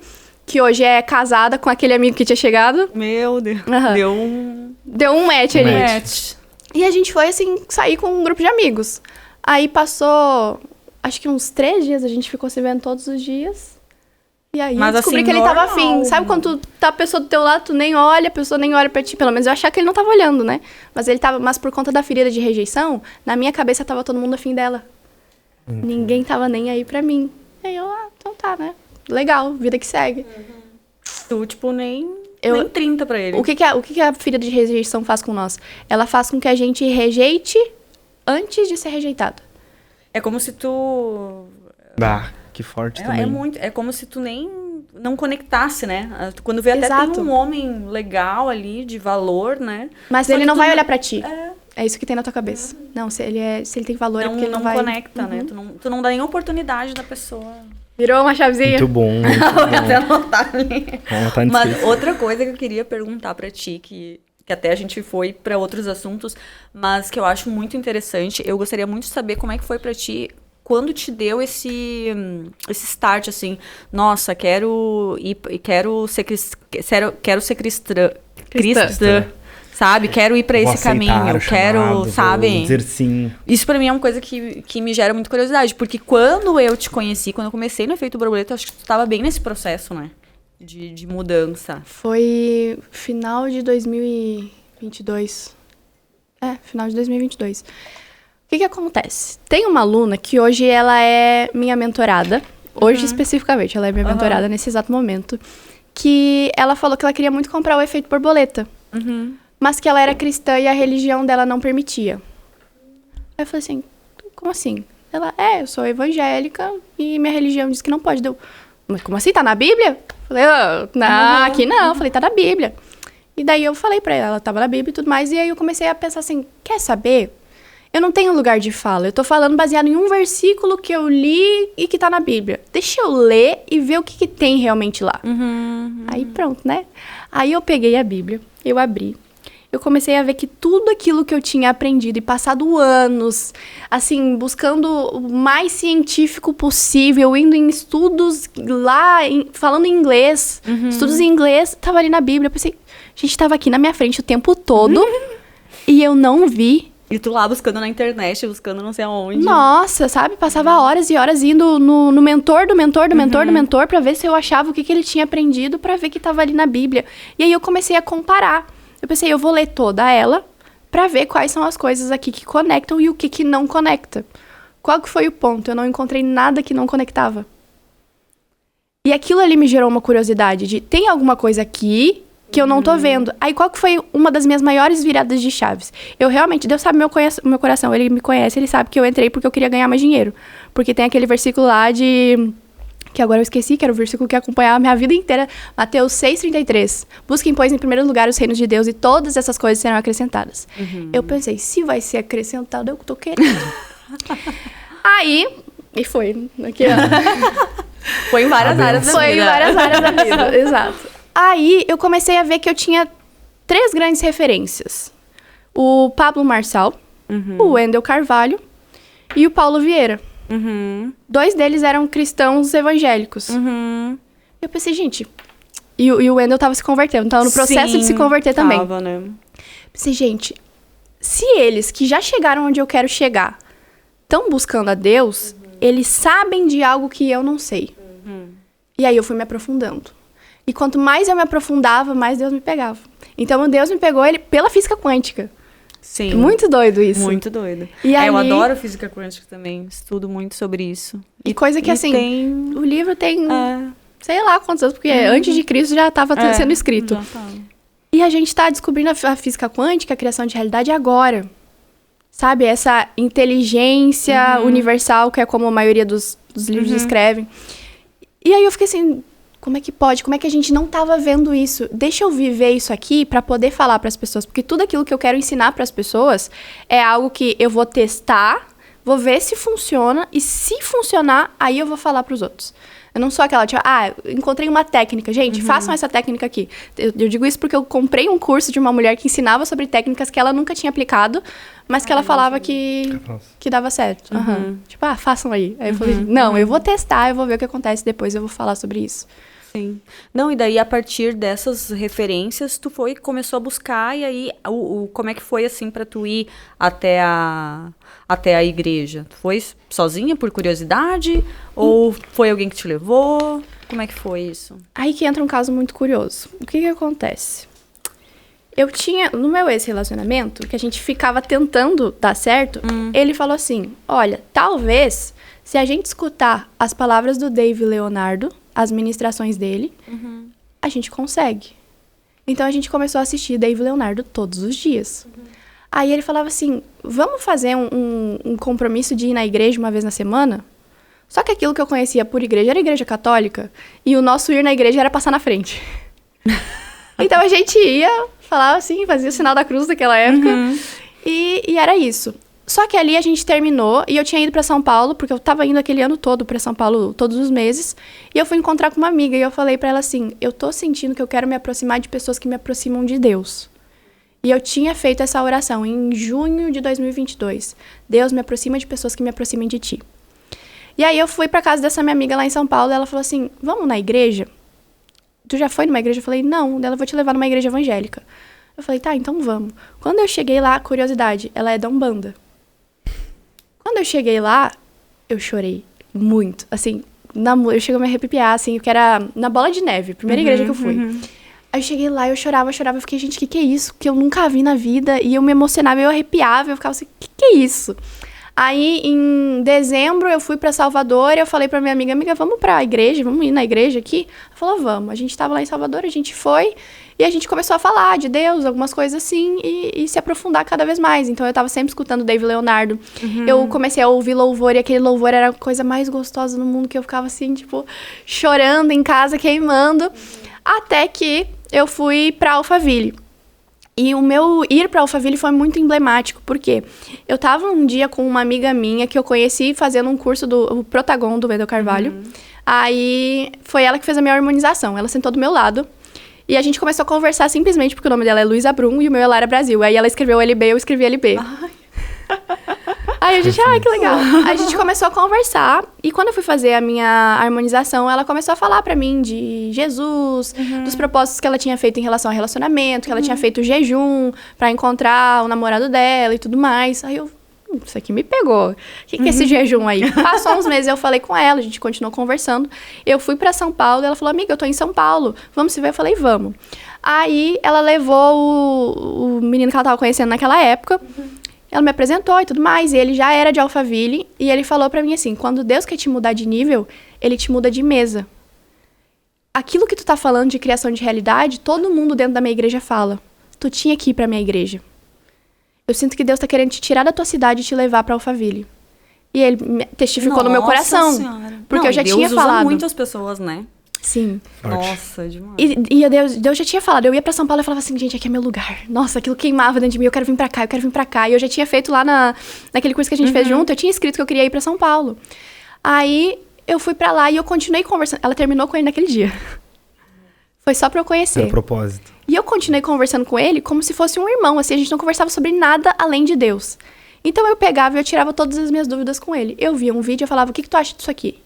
que hoje é casada com aquele amigo que tinha chegado. Meu Deus. Deu um match ali. E a gente foi, assim, sair com um grupo de amigos. Aí passou, acho que uns 3 dias, a gente ficou se vendo todos os dias. E aí eu descobri assim, que ele tava afim. Sabe quando tu tá a pessoa do teu lado, tu nem olha, a pessoa nem olha pra ti. Pelo menos eu achava que ele não tava olhando, né? Mas por conta da ferida de rejeição, na minha cabeça tava todo mundo afim dela. Ninguém tava nem aí pra mim. Aí eu, então tá, né? Legal, vida que segue. Tu, tipo, nem 30 pra ele. O que a ferida de rejeição faz com nós? Ela faz com que a gente rejeite antes de ser rejeitado. É como se tu... Que forte também. É como se tu nem não conectasse, né? Quando vê até Exato. tem um homem legal ali, de valor, né? Mas Só ele que não tu vai olhar pra ti. É. É isso que tem na tua cabeça. Não, se ele tem valor, é porque ele não vai... conecta, né? Tu não dá nem oportunidade da pessoa. Virou uma chavezinha. Muito bom. Vou até anotar ali. Mas Mas outra coisa que eu queria perguntar pra ti, que até a gente foi pra outros assuntos, mas que eu acho muito interessante, eu gostaria muito de saber como é que foi pra ti, quando te deu esse start, assim, nossa, quero ser cristã, sabe? Quero ir pra esse caminho, quero, sabe? Vou dizer sim. Isso pra mim é uma coisa que me gera muita curiosidade, porque quando eu te conheci, quando eu comecei no Efeito Borboleta, eu acho que tu tava bem nesse processo, né? De mudança. Foi final de 2022. Final de 2022. O que acontece? Tem uma aluna que hoje ela é minha mentorada. Hoje, especificamente, ela é minha mentorada nesse exato momento. Que ela falou que ela queria muito comprar o Efeito Borboleta. Mas que ela era cristã e a religião dela não permitia. Aí eu falei assim, como assim? Ela, eu sou evangélica e minha religião diz que não pode. Mas como assim? Tá na Bíblia? Falei, aqui não. Falei, tá na Bíblia. E daí eu falei pra ela tava na Bíblia e tudo mais. E aí eu comecei a pensar assim, quer saber? Eu não tenho lugar de fala. Eu tô falando baseado em um versículo que eu li e que tá na Bíblia. Deixa eu ler e ver o que tem realmente lá. Aí pronto, né? Aí eu peguei a Bíblia, eu abri. Eu comecei a ver que tudo aquilo que eu tinha aprendido e passado anos, assim, buscando o mais científico possível, indo em estudos lá, falando em inglês, estudos em inglês, tava ali na Bíblia. Eu pensei, a gente tava aqui na minha frente o tempo todo e eu não vi. E tu lá buscando na internet, buscando não sei aonde. Nossa, sabe? Passava horas e horas indo no mentor do mentor pra ver se eu achava o que ele tinha aprendido, pra ver que tava ali na Bíblia. E aí eu comecei a comparar. Eu pensei, eu vou ler toda ela pra ver quais são as coisas aqui que conectam e o que não conecta. Qual que foi o ponto? Eu não encontrei nada que não conectava. E aquilo ali me gerou uma curiosidade de, tem alguma coisa aqui que eu não tô vendo. Aí qual que foi uma das minhas maiores viradas de chaves? Eu realmente, Deus sabe meu coração, ele me conhece, ele sabe que eu entrei porque eu queria ganhar mais dinheiro. Porque tem aquele versículo lá que agora eu esqueci, que era o versículo que acompanhava a minha vida inteira, Mateus 6,33. Busquem, pois, em primeiro lugar os reinos de Deus e todas essas coisas serão acrescentadas. Eu pensei, se vai ser acrescentado, eu tô querendo. Aí, e foi. Aqui, ó. Foi em várias áreas da vida. Foi em várias áreas da vida, exato. Aí, eu comecei a ver que eu tinha 3 grandes referências. O Pablo Marçal, o Wendel Carvalho e o Paulo Vieira. 2 deles eram cristãos evangélicos. Eu pensei, gente... E o Wendel tava se convertendo, tava no processo de se converter também. Tava, né? Pensei, gente... Se eles, que já chegaram onde eu quero chegar, estão buscando a Deus, eles sabem de algo que eu não sei. E aí eu fui me aprofundando. E quanto mais eu me aprofundava, mais Deus me pegava. Então, Deus me pegou ele pela física quântica. Sim. Muito doido isso. Muito doido. E Eu ali- adoro física quântica também. Estudo muito sobre isso. E coisa que, assim, tem... o livro tem, É, sei lá quantos anos, porque antes de Cristo já estava sendo escrito. já tá. E a gente tá descobrindo a física quântica, a criação de realidade agora. Sabe? Essa inteligência universal, que é como a maioria dos livros descrevem. E aí eu fiquei assim, como é que pode? Como é que a gente não tava vendo isso? Deixa eu viver isso aqui pra poder falar pras pessoas. Porque tudo aquilo que eu quero ensinar pras pessoas é algo que eu vou testar, vou ver se funciona. E se funcionar, aí eu vou falar pros outros. Eu não sou aquela, tipo, encontrei uma técnica. Gente, façam essa técnica aqui. Eu digo isso porque eu comprei um curso de uma mulher que ensinava sobre técnicas que ela nunca tinha aplicado, mas que ela falava que dava certo. Tipo, façam aí. Aí eu falei, não, eu vou testar, eu vou ver o que acontece, depois eu vou falar sobre isso. Sim. Não, e daí a partir dessas referências, começou a buscar, e aí como é que foi assim pra tu ir até a igreja? Tu foi sozinha por curiosidade? Ou foi alguém que te levou? Como é que foi isso? Aí que entra um caso muito curioso. O que acontece? Eu tinha, no meu ex-relacionamento, que a gente ficava tentando dar certo, ele falou assim, olha, talvez, se a gente escutar as palavras do Dave Leonardo, as ministrações dele, a gente consegue. Então, a gente começou a assistir Dave Leonardo todos os dias. Aí ele falava assim, vamos fazer um compromisso de ir na igreja uma vez na semana? Só que aquilo que eu conhecia por igreja era igreja católica, e o nosso ir na igreja era passar na frente. Então, a gente ia, falava assim, fazia o sinal da cruz daquela época, e era isso. Só que ali a gente terminou, e eu tinha ido pra São Paulo, porque eu tava indo aquele ano todo pra São Paulo, todos os meses, e eu fui encontrar com uma amiga, e eu falei pra ela assim, eu tô sentindo que eu quero me aproximar de pessoas que me aproximam de Deus. E eu tinha feito essa oração em junho de 2022. Deus, me aproxima de pessoas que me aproximem de ti. E aí eu fui pra casa dessa minha amiga lá em São Paulo, e ela falou assim, vamos na igreja? Tu já foi numa igreja? Eu falei, não, ela vou te levar numa igreja evangélica. Eu falei, tá, então vamos. Quando eu cheguei lá, curiosidade, ela é da Umbanda. Quando eu cheguei lá, eu chorei muito. Assim, eu cheguei a me arrepiar, assim, porque era na Bola de Neve, primeira igreja que eu fui. Aí eu cheguei lá, eu chorava, eu fiquei, gente, que é isso? Que eu nunca vi na vida. E eu me emocionava, eu arrepiava, eu ficava assim, que é isso? Aí, em dezembro, eu fui pra Salvador e eu falei pra minha amiga, vamos pra igreja, vamos ir na igreja aqui? Ela falou, vamos. A gente tava lá em Salvador, a gente foi e a gente começou a falar de Deus, algumas coisas assim, e se aprofundar cada vez mais. Então, eu tava sempre escutando Dave Leonardo. Eu comecei a ouvir louvor, e aquele louvor era a coisa mais gostosa no mundo, que eu ficava assim, tipo, chorando em casa, queimando, até que eu fui pra Alphaville. E o meu ir pra Alphaville foi muito emblemático, porque eu tava um dia com uma amiga minha que eu conheci fazendo um curso do Protagon, do Wendel Carvalho. Aí foi ela que fez a minha harmonização. Ela sentou do meu lado e a gente começou a conversar simplesmente porque o nome dela é Luísa Brum e o meu é Lara Brasil. Aí ela escreveu LB, eu escrevi LB. Aí a gente, que legal. Aí a gente começou a conversar. E quando eu fui fazer a minha harmonização, ela começou a falar pra mim de Jesus, dos propósitos que ela tinha feito em relação ao relacionamento, que ela tinha feito jejum pra encontrar o namorado dela e tudo mais. Aí eu, isso aqui me pegou. O que é esse jejum aí? Passou uns meses, eu falei com ela, a gente continuou conversando. Eu fui pra São Paulo, ela falou, amiga, eu tô em São Paulo, vamos se ver? Eu falei, vamos. Aí ela levou o menino que ela tava conhecendo naquela época. Ela me apresentou e tudo mais, e ele já era de Alphaville, e ele falou pra mim assim, quando Deus quer te mudar de nível, ele te muda de mesa. Aquilo que tu tá falando de criação de realidade, todo mundo dentro da minha igreja fala. Tu tinha que ir pra minha igreja. Eu sinto que Deus tá querendo te tirar da tua cidade e te levar pra Alphaville. E ele testificou no meu coração. Senhora. Porque eu já tinha falado. Deus usa muitas pessoas, né? Sim. Nossa, demais. E Deus já tinha falado, eu ia pra São Paulo e falava assim, gente, aqui é meu lugar. Nossa, aquilo queimava dentro de mim, eu quero vir pra cá, eu quero vir pra cá. E eu já tinha feito lá naquele curso que a gente fez junto, eu tinha escrito que eu queria ir pra São Paulo. Aí eu fui pra lá e eu continuei conversando. Ela terminou com ele naquele dia. Foi só pra eu conhecer. Era propósito. E eu continuei conversando com ele como se fosse um irmão, assim, a gente não conversava sobre nada além de Deus. Então eu pegava e eu tirava todas as minhas dúvidas com ele. Eu via um vídeo e eu falava, o que tu acha disso aqui?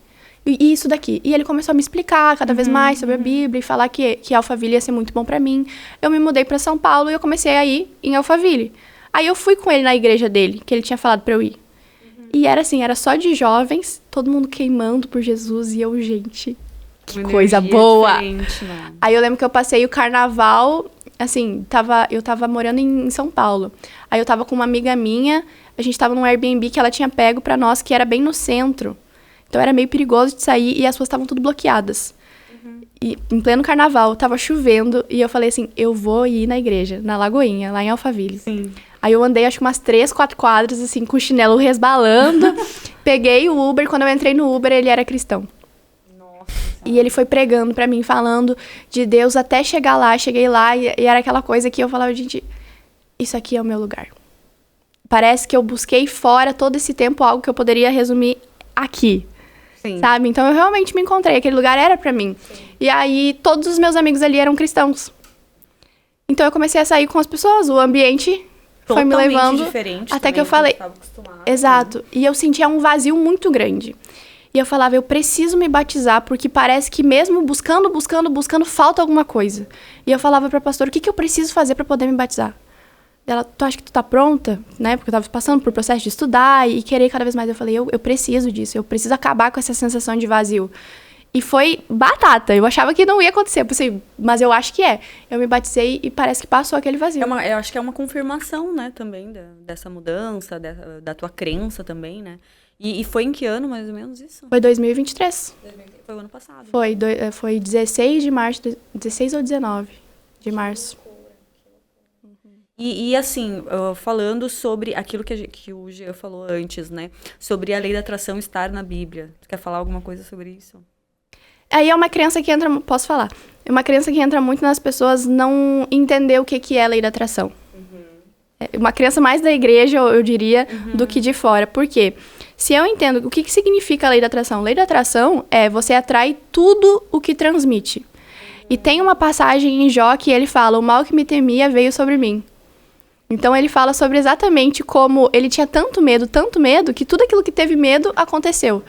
E isso daqui. E ele começou a me explicar cada vez mais sobre a Bíblia e falar que Alphaville ia ser muito bom pra mim. Eu me mudei pra São Paulo e eu comecei a ir em Alphaville. Aí eu fui com ele na igreja dele, que ele tinha falado pra eu ir. E era assim, era só de jovens, todo mundo queimando por Jesus e eu, gente, que coisa boa. Né? Aí eu lembro que eu passei o carnaval assim, eu tava morando em São Paulo. Aí eu tava com uma amiga minha, a gente tava num Airbnb que ela tinha pego pra nós, que era bem no centro. Então era meio perigoso de sair e as ruas estavam tudo bloqueadas. E em pleno carnaval, tava chovendo, e eu falei assim, eu vou ir na igreja, na Lagoinha, lá em Alphaville. Sim. Aí eu andei acho que umas 3, 4 quadras, assim, com o chinelo resbalando. Peguei o Uber, quando eu entrei no Uber, ele era cristão. Nossa. E ele foi pregando pra mim, falando de Deus até chegar lá. Cheguei lá e era aquela coisa que eu falava, gente, isso aqui é o meu lugar. Parece que eu busquei fora todo esse tempo algo que eu poderia resumir aqui. Sim. Sabe? Então eu realmente me encontrei, aquele lugar era pra mim. Sim. E aí todos os meus amigos ali eram cristãos. Então eu comecei a sair com as pessoas, o ambiente foi me levando diferente até que eu falei, exato, né? E eu sentia um vazio muito grande. E eu falava, eu preciso me batizar, porque parece que mesmo buscando, falta alguma coisa. E eu falava pra pastora, o que eu preciso fazer pra poder me batizar? Ela, tu acha que tu tá pronta? Né? Porque eu tava passando por processo de estudar e querer cada vez mais. Eu falei, eu preciso disso, eu preciso acabar com essa sensação de vazio. E foi batata, eu achava que não ia acontecer, eu pensei, mas eu acho que é. Eu me batizei e parece que passou aquele vazio. Eu acho que é uma confirmação, né, também, dessa mudança, da tua crença também, né? E foi em que ano, mais ou menos, isso? Foi 2023. Foi o ano passado. Foi 16 de março, 16 ou 19 de março. E assim, falando sobre aquilo que o Jean falou antes, né? Sobre a lei da atração estar na Bíblia. Tu quer falar alguma coisa sobre isso? Aí é uma crença que entra, posso falar? É uma crença que entra muito nas pessoas não entender o que é a lei da atração. É uma crença mais da igreja, eu diria, do que de fora. Por quê? Se eu entendo o que significa a lei da atração. Lei da atração é você atrai tudo o que transmite. E tem uma passagem em Jó que ele fala, o mal que me temia veio sobre mim. Então ele fala sobre exatamente como ele tinha tanto medo, que tudo aquilo que teve medo aconteceu.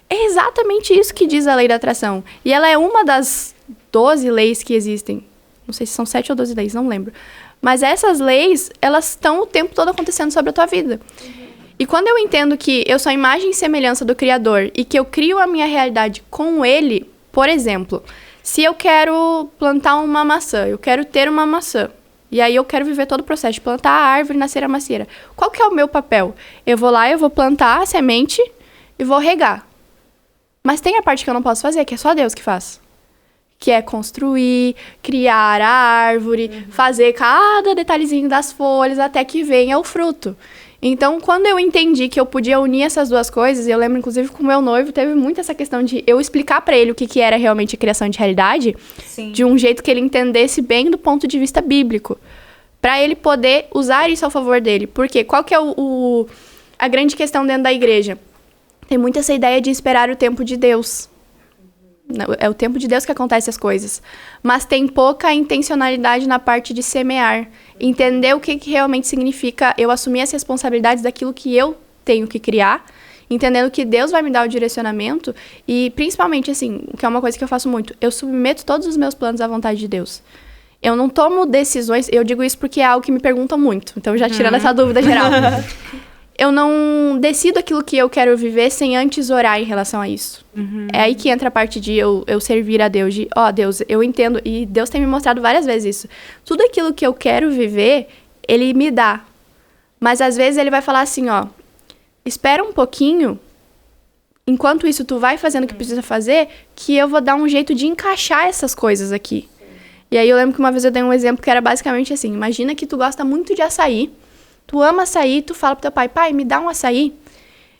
É exatamente isso que diz a lei da atração. E ela é uma das 12 leis que existem. Não sei se são 7 ou 12 leis, não lembro. Mas essas leis, elas estão o tempo todo acontecendo sobre a tua vida. E quando eu entendo que eu sou a imagem e semelhança do Criador e que eu crio a minha realidade com Ele, por exemplo, se eu quero plantar uma maçã, eu quero ter uma maçã, e aí eu quero viver todo o processo de plantar a árvore e nascer a macieira. Qual que é o meu papel? Eu vou lá, eu vou plantar a semente e vou regar. Mas tem a parte que eu não posso fazer, que é só Deus que faz. Que é construir, criar a árvore, fazer cada detalhezinho das folhas até que venha o fruto. Então, quando eu entendi que eu podia unir essas duas coisas, e eu lembro, inclusive, com o meu noivo, teve muito essa questão de eu explicar pra ele o que era realmente a criação de realidade, Sim. de um jeito que ele entendesse bem do ponto de vista bíblico, pra ele poder usar isso ao favor dele. Porque qual que é a grande questão dentro da igreja? Tem muito essa ideia de esperar o tempo de Deus. É o tempo de Deus que acontece as coisas. Mas tem pouca intencionalidade na parte de semear. Entender o que realmente significa eu assumir as responsabilidades daquilo que eu tenho que criar. Entendendo que Deus vai me dar o direcionamento. E, principalmente, assim, que é uma coisa que eu faço muito. Eu submeto todos os meus planos à vontade de Deus. Eu não tomo decisões... Eu digo isso porque é algo que me perguntam muito. Então, já tirando essa dúvida geral. Eu não decido aquilo que eu quero viver sem antes orar em relação a isso. É aí que entra a parte de eu servir a Deus, de, Deus, eu entendo, e Deus tem me mostrado várias vezes isso. Tudo aquilo que eu quero viver, Ele me dá. Mas às vezes Ele vai falar assim, espera um pouquinho, enquanto isso tu vai fazendo o que precisa fazer, que eu vou dar um jeito de encaixar essas coisas aqui. E aí eu lembro que uma vez eu dei um exemplo que era basicamente assim, imagina que tu gosta muito de açaí, tu ama açaí, tu fala pro teu pai, me dá um açaí.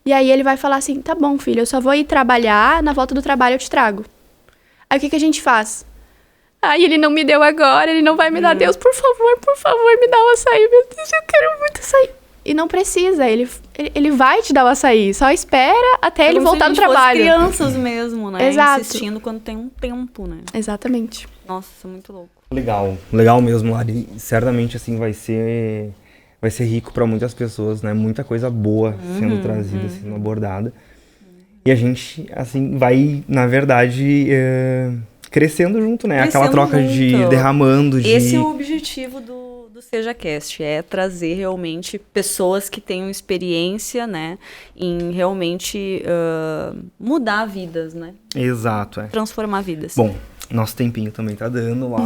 E aí ele vai falar assim, tá bom, filho, eu só vou ir trabalhar, na volta do trabalho eu te trago. Aí o que a gente faz? Ele não me deu agora, ele não vai me dar. Deus, por favor, me dá um açaí. Meu Deus, eu quero muito açaí. E não precisa, ele vai te dar o açaí, só espera até ele voltar do trabalho. Crianças mesmo, né? Exato. Insistindo quando tem um tempo, né? Exatamente. Nossa, isso é muito louco. Legal mesmo, Lari. Certamente, assim, vai ser rico para muitas pessoas, né? Muita coisa boa sendo trazida, sendo abordada. E a gente, assim, vai, na verdade, crescendo junto, né? Aquela troca de derramando. Esse é o objetivo do SejaCast, é trazer realmente pessoas que tenham experiência, né? Em realmente mudar vidas, né? Exato, Transformar vidas. Bom, Nosso tempinho também tá dando lá.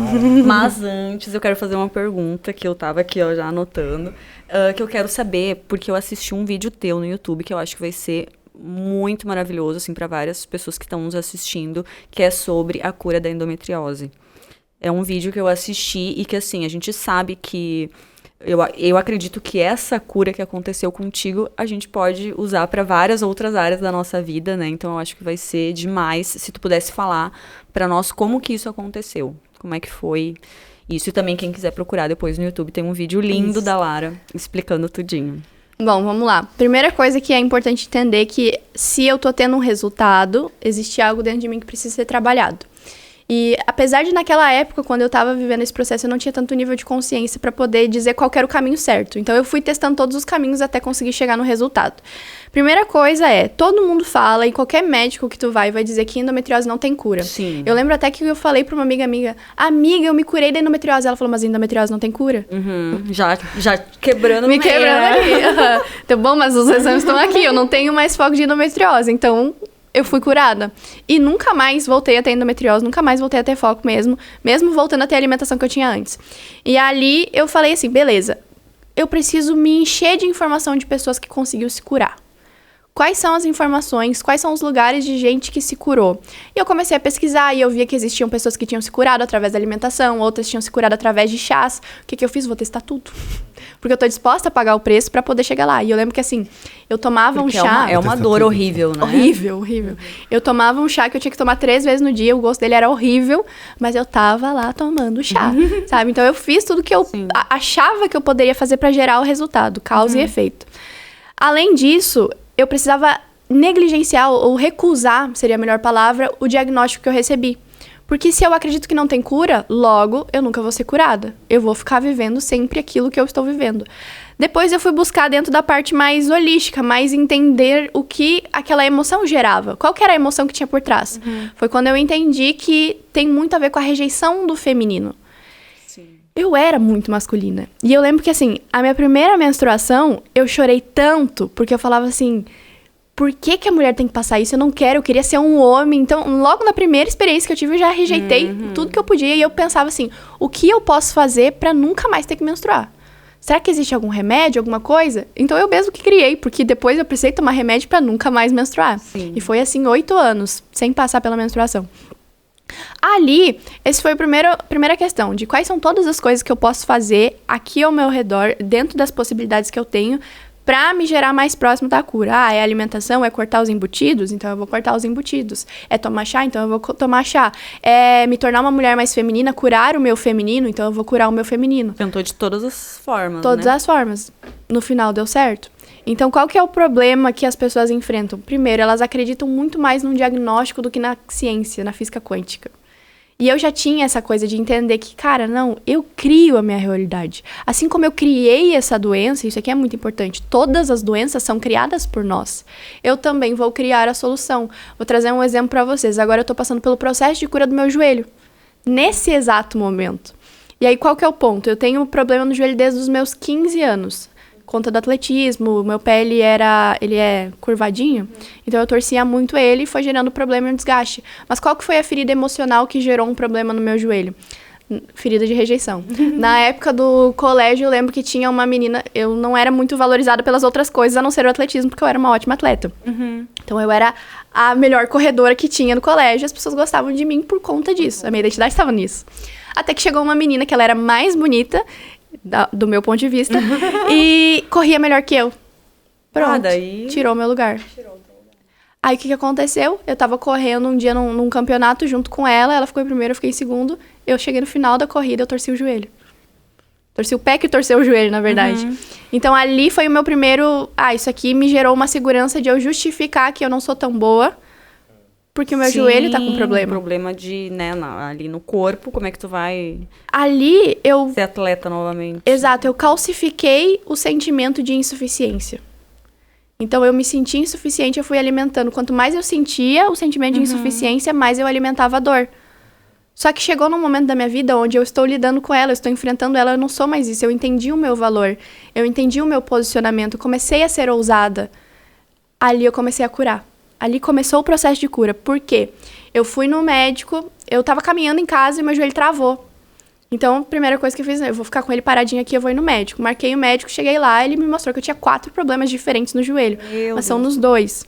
Mas antes eu quero fazer uma pergunta que eu tava aqui, ó, já anotando. Que eu quero saber, porque eu assisti um vídeo teu no YouTube que eu acho que vai ser muito maravilhoso, assim, para várias pessoas que estão nos assistindo, que é sobre a cura da endometriose. É um vídeo que eu assisti e que, assim, a gente sabe que... Eu acredito que essa cura que aconteceu contigo, a gente pode usar para várias outras áreas da nossa vida, né? Então, eu acho que vai ser demais se tu pudesse falar para nós como que isso aconteceu. Como é que foi isso. E também, quem quiser procurar depois no YouTube, tem um vídeo lindo da Lara explicando tudinho. Bom, vamos lá. Primeira coisa que é importante entender é que se eu tô tendo um resultado, existe algo dentro de mim que precisa ser trabalhado. E apesar de naquela época, quando eu tava vivendo esse processo, eu não tinha tanto nível de consciência pra poder dizer qual que era o caminho certo. Então eu fui testando todos os caminhos até conseguir chegar no resultado. Primeira coisa é, todo mundo fala, e qualquer médico que tu vai dizer que endometriose não tem cura. Sim. Eu lembro até que eu falei pra uma amiga, eu me curei da endometriose. Ela falou, mas endometriose não tem cura? Já quebrando Me no meio, quebrando né? ali. Então, bom, mas os exames estão aqui, eu não tenho mais foco de endometriose, então eu fui curada. E nunca mais voltei a ter endometriose, nunca mais voltei a ter foco mesmo voltando a ter a alimentação que eu tinha antes. E ali eu falei assim, beleza, eu preciso me encher de informação de pessoas que conseguiu se curar. Quais são as informações, quais são os lugares de gente que se curou? E eu comecei a pesquisar e eu via que existiam pessoas que tinham se curado através da alimentação, outras tinham se curado através de chás. O que eu fiz? Vou testar tudo. Porque eu tô disposta a pagar o preço pra poder chegar lá. E eu lembro que assim, eu tomava um chá... É uma dor horrível, né? Horrível. Eu tomava um chá que eu tinha que tomar 3 vezes no dia, o gosto dele era horrível, mas eu tava lá tomando chá, sabe? Então eu fiz tudo que eu achava que eu poderia fazer pra gerar o resultado, causa e efeito. Além disso, eu precisava negligenciar ou recusar, seria a melhor palavra, o diagnóstico que eu recebi. Porque se eu acredito que não tem cura, logo eu nunca vou ser curada. Eu vou ficar vivendo sempre aquilo que eu estou vivendo. Depois eu fui buscar dentro da parte mais holística, mais entender o que aquela emoção gerava. Qual que era a emoção que tinha por trás? Foi quando eu entendi que tem muito a ver com a rejeição do feminino. Eu era muito masculina. E eu lembro que, assim, a minha primeira menstruação, eu chorei tanto, porque eu falava assim, por que a mulher tem que passar isso? Eu não quero, eu queria ser um homem. Então, logo na primeira experiência que eu tive, eu já rejeitei tudo que eu podia. E eu pensava assim, o que eu posso fazer pra nunca mais ter que menstruar? Será que existe algum remédio, alguma coisa? Então, eu mesmo que criei, porque depois eu precisei tomar remédio pra nunca mais menstruar. Sim. E foi, assim, 8 anos, sem passar pela menstruação. Ali, esse foi a primeira questão, de quais são todas as coisas que eu posso fazer aqui ao meu redor, dentro das possibilidades que eu tenho, pra me gerar mais próximo da cura. É alimentação, é cortar os embutidos, então eu vou cortar os embutidos. É tomar chá, então eu vou tomar chá. É me tornar uma mulher mais feminina, curar o meu feminino, então eu vou curar o meu feminino. Tentou de todas as formas, Todas as formas. No final deu certo. Então, qual que é o problema que as pessoas enfrentam? Primeiro, elas acreditam muito mais num diagnóstico do que na ciência, na física quântica. E eu já tinha essa coisa de entender que, cara, não, eu crio a minha realidade. Assim como eu criei essa doença, isso aqui é muito importante, todas as doenças são criadas por nós. Eu também vou criar a solução. Vou trazer um exemplo pra vocês. Agora eu tô passando pelo processo de cura do meu joelho. Nesse exato momento. E aí, qual que é o ponto? Eu tenho problema no joelho desde os meus 15 anos. Conta do atletismo, meu pé ele é curvadinho, então eu torcia muito ele e foi gerando problema e um desgaste. Mas qual que foi a ferida emocional que gerou um problema no meu joelho? Ferida de rejeição. Na época do colégio, eu lembro que tinha uma menina, eu não era muito valorizada pelas outras coisas, a não ser o atletismo, porque eu era uma ótima atleta. Então eu era a melhor corredora que tinha no colégio, as pessoas gostavam de mim por conta disso, a minha identidade estava nisso. Até que chegou uma menina que ela era mais bonita, do meu ponto de vista, e corria melhor que eu. Pronto, daí... tirou meu lugar. Aí, o que aconteceu? Eu tava correndo um dia num campeonato junto com ela ficou em primeiro, eu fiquei em segundo, eu cheguei no final da corrida, eu torci o joelho. Torci o pé que torceu o joelho, na verdade. Então, ali foi o meu primeiro... isso aqui me gerou uma segurança de eu justificar que eu não sou tão boa, porque o meu joelho tá com problema. Problema de, né, ali no corpo, como é que tu vai... Ali, eu... ser atleta novamente. Exato, eu calcifiquei o sentimento de insuficiência. Então, eu me senti insuficiente, eu fui alimentando. Quanto mais eu sentia o sentimento de insuficiência, mais eu alimentava a dor. Só que chegou num momento da minha vida onde eu estou lidando com ela, eu estou enfrentando ela, eu não sou mais isso. Eu entendi o meu valor, eu entendi o meu posicionamento, comecei a ser ousada. Ali eu comecei a curar. Ali começou o processo de cura. Por quê? Eu fui no médico eu tava caminhando em casa e meu joelho travou. Então, a primeira coisa que eu fiz, eu vou ficar com ele paradinho aqui, eu vou ir no médico. Marquei o médico, cheguei lá, ele me mostrou que eu tinha 4 problemas diferentes no joelho. Mas são nos 2.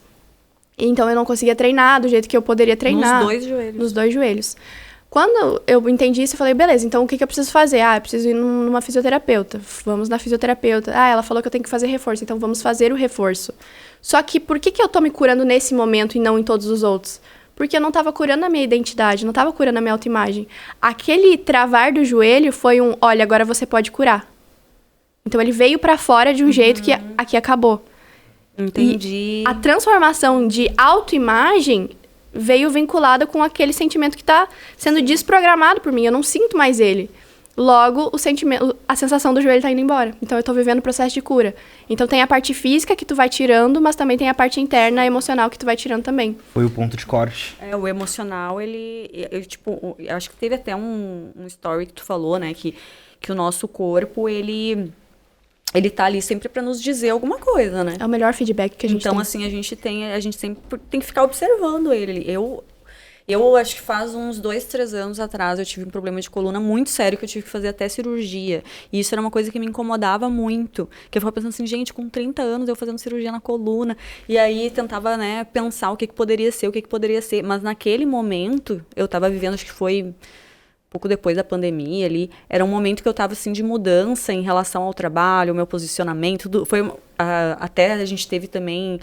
Então, eu não conseguia treinar do jeito que eu poderia treinar. Nos 2 joelhos. Nos 2 joelhos. Quando eu entendi isso, eu falei, beleza, então o que eu preciso fazer? Eu preciso ir numa fisioterapeuta. Vamos na fisioterapeuta. Ela falou que eu tenho que fazer reforço, então vamos fazer o reforço. Só que por que eu tô me curando nesse momento e não em todos os outros? Porque eu não tava curando a minha identidade, não tava curando a minha autoimagem. Aquele travar do joelho foi olha, agora você pode curar. Então ele veio pra fora de um jeito que aqui acabou. Entendi. E a transformação de autoimagem veio vinculada com aquele sentimento que tá sendo desprogramado por mim. Eu não sinto mais ele. Logo, o sentimento, a sensação do joelho tá indo embora. Então, eu tô vivendo o processo de cura. Então, tem a parte física que tu vai tirando, mas também tem a parte interna, emocional, que tu vai tirando também. Foi o ponto de corte. O emocional, eu acho que teve até um story que tu falou, né? Que o nosso corpo, ele tá ali sempre pra nos dizer alguma coisa, né? É o melhor feedback que a gente tem. Então, assim, a gente sempre tem que ficar observando ele. Eu acho que faz uns 2, 3 anos atrás eu tive um problema de coluna muito sério que eu tive que fazer até cirurgia. E isso era uma coisa que me incomodava muito. Que eu ficava pensando assim, gente, com 30 anos eu fazendo cirurgia na coluna. E aí tentava, né, pensar o que poderia ser, o que poderia ser. Mas naquele momento, eu tava vivendo, acho que foi pouco depois da pandemia ali, era um momento que eu tava, assim, de mudança em relação ao trabalho, o meu posicionamento, tudo. Foi, até a gente teve também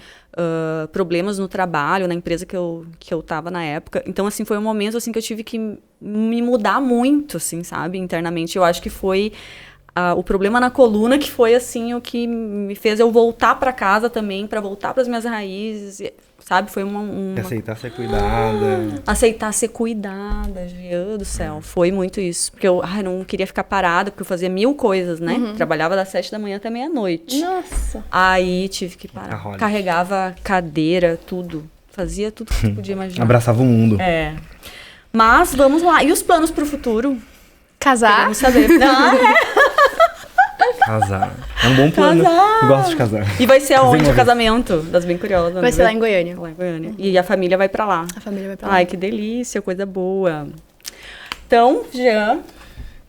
problemas no trabalho, na empresa que eu tava na época. Então, assim, foi um momento, assim, que eu tive que me mudar muito, assim, sabe, internamente. Eu acho que foi o problema na coluna que foi, assim, o que me fez eu voltar pra casa também, pra voltar pras minhas raízes, sabe? Foi Aceitar ser cuidada. Aceitar ser cuidada, Deus do céu. Foi muito isso. Porque eu não queria ficar parada, porque eu fazia 1000 coisas, né? Trabalhava das 7 da manhã até meia-noite. Nossa! Aí tive que parar. Carregava cadeira, tudo. Fazia tudo que tu podia imaginar. Abraçava o mundo. Mas, vamos lá. E os planos pro futuro? Casar? Queremos saber. Casar. É um bom plano. Casar. Eu gosto de casar. E vai ser aonde o casamento? Das Bem Curiosas. Vai ser lá em Goiânia. Lá em Goiânia. E a família vai pra lá. A família vai pra lá. Ai, que delícia, coisa boa. Então, Jean...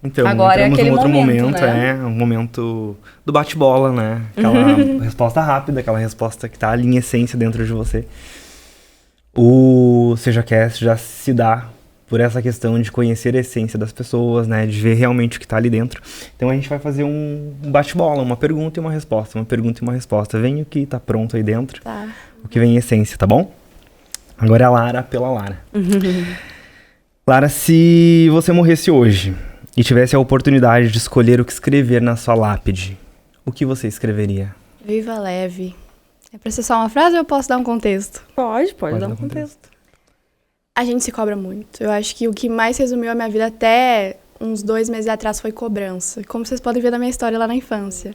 Então, agora é aquele num outro momento, né? um momento do bate-bola, né? Aquela resposta rápida, aquela resposta que tá ali em essência dentro de você. O SejaCast já se dá por essa questão de conhecer a essência das pessoas, né? De ver realmente o que tá ali dentro. Então a gente vai fazer um bate-bola, uma pergunta e uma resposta. Uma pergunta e uma resposta. Vem o que tá pronto aí dentro. Tá. O que vem em essência, tá bom? Agora é a Lara pela Lara. Lara, se você morresse hoje e tivesse a oportunidade de escolher o que escrever na sua lápide, o que você escreveria? Viva leve. É pra ser só uma frase ou eu posso dar um contexto? Pode dar um contexto. A gente se cobra muito. Eu acho que o que mais resumiu a minha vida até uns 2 meses atrás foi cobrança. Como vocês podem ver da minha história lá na infância.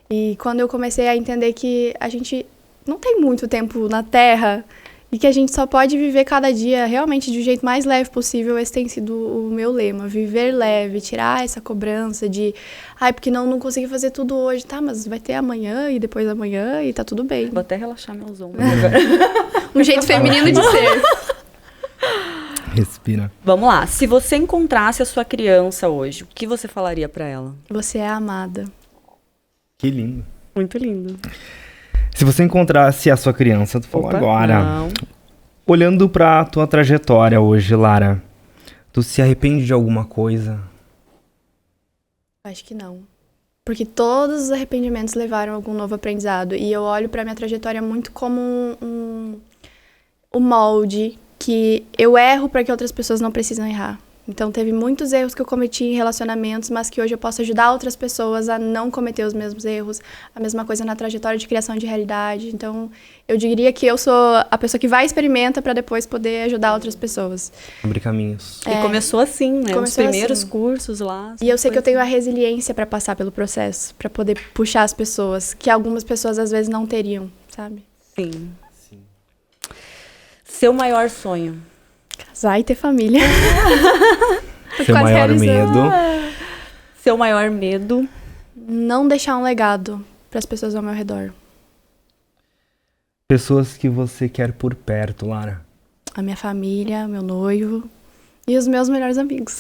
E quando eu comecei a entender que a gente não tem muito tempo na Terra e que a gente só pode viver cada dia realmente do jeito mais leve possível, esse tem sido o meu lema. Viver leve, tirar essa cobrança de porque não consegui fazer tudo hoje. Tá, mas vai ter amanhã e depois da manhã e tá tudo bem. Vou até relaxar meus ombros agora. Um jeito feminino de ser. Respira. Vamos lá. Se você encontrasse a sua criança hoje, o que você falaria pra ela? Você é amada. Que lindo. Muito lindo. Se você encontrasse a sua criança, tu falou agora. Não. Olhando pra tua trajetória hoje, Lara, tu se arrepende de alguma coisa? Acho que não. Porque todos os arrependimentos levaram a algum novo aprendizado. E eu olho pra minha trajetória muito como um molde que eu erro para que outras pessoas não precisam errar. Então, teve muitos erros que eu cometi em relacionamentos, mas que hoje eu posso ajudar outras pessoas a não cometer os mesmos erros. A mesma coisa na trajetória de criação de realidade. Então, eu diria que eu sou a pessoa que vai e experimenta para depois poder ajudar outras pessoas. Abrir caminhos. E começou assim, né? Os primeiros assim. Cursos lá. E eu sei que eu tenho a resiliência para passar pelo processo, para poder puxar as pessoas, que algumas pessoas às vezes não teriam, sabe? Sim. Seu maior sonho? Casar e ter família. Seu maior medo? Seu maior medo? Não deixar um legado para as pessoas ao meu redor. Pessoas que você quer por perto, Lara? A minha família, meu noivo E os meus melhores amigos.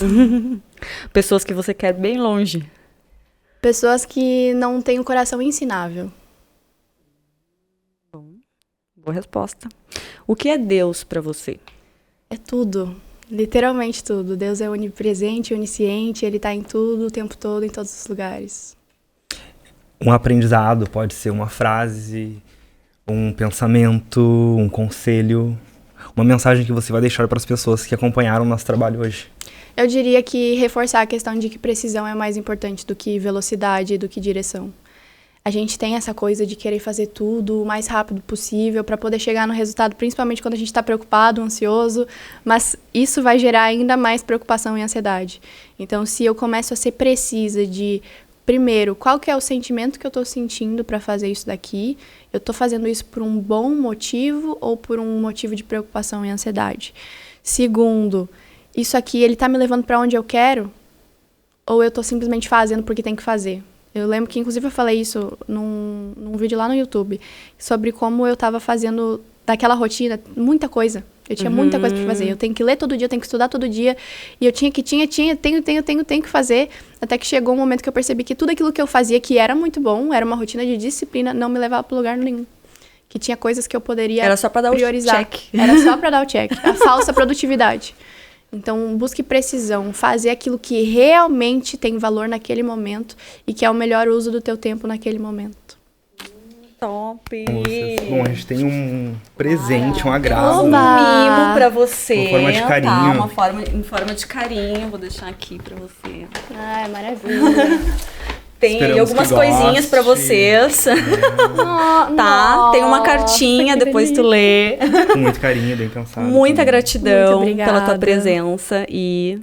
Pessoas que você quer bem longe. Pessoas que não têm o coração ensinável. Boa resposta. O que é Deus pra você? É tudo. Literalmente tudo. Deus é onipresente, onisciente, Ele tá em tudo, o tempo todo, em todos os lugares. Um aprendizado pode ser uma frase, um pensamento, um conselho, uma mensagem que você vai deixar para as pessoas que acompanharam o nosso trabalho hoje. Eu diria que reforçar a questão de que precisão é mais importante do que velocidade e do que direção. A gente tem essa coisa de querer fazer tudo o mais rápido possível para poder chegar no resultado, principalmente quando a gente está preocupado, ansioso, mas isso vai gerar ainda mais preocupação e ansiedade. Então, se eu começo a ser precisa de, primeiro, qual que é o sentimento que eu estou sentindo para fazer isso daqui, eu estou fazendo isso por um bom motivo ou por um motivo de preocupação e ansiedade? Segundo, isso aqui, ele está me levando para onde eu quero ou eu estou simplesmente fazendo porque tem que fazer? Eu lembro que, inclusive, eu falei isso num vídeo lá no YouTube, sobre como eu tava fazendo daquela rotina muita coisa. Eu tinha muita coisa pra fazer. Eu tenho que ler todo dia, eu tenho que estudar todo dia. E eu tenho que fazer. Até que chegou um momento que eu percebi que tudo aquilo que eu fazia, que era muito bom, era uma rotina de disciplina, não me levava pra lugar nenhum. Que tinha coisas que eu poderia Era só pra dar priorizar. o check. Era só pra dar o check. A falsa produtividade. Então, busque precisão, fazer aquilo que realmente tem valor naquele momento e que é o melhor uso do teu tempo naquele momento. Top! Bom, a gente tem um presente, um agrado. Um mimo pra você. Uma forma de carinho. Tá, em forma de carinho. Vou deixar aqui pra você. Ai, maravilha. Tem aí algumas coisinhas pra vocês. Tá? Tem uma cartinha, depois tu lê. Com muito carinho, bem pensado. Muita gratidão Muito pela tua presença e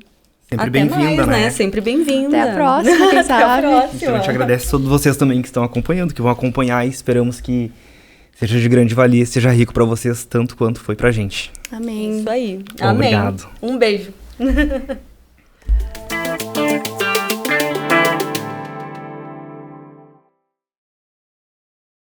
Sempre até bem-vinda, mais, né? Sempre bem-vinda. Até a próxima, quem sabe. Até a próxima. Então a gente agradece a todos vocês também que estão acompanhando, que vão acompanhar e esperamos que seja de grande valia, seja rico pra vocês tanto quanto foi pra gente. Amém. Isso aí. Bom, Amém. obrigado. Um beijo.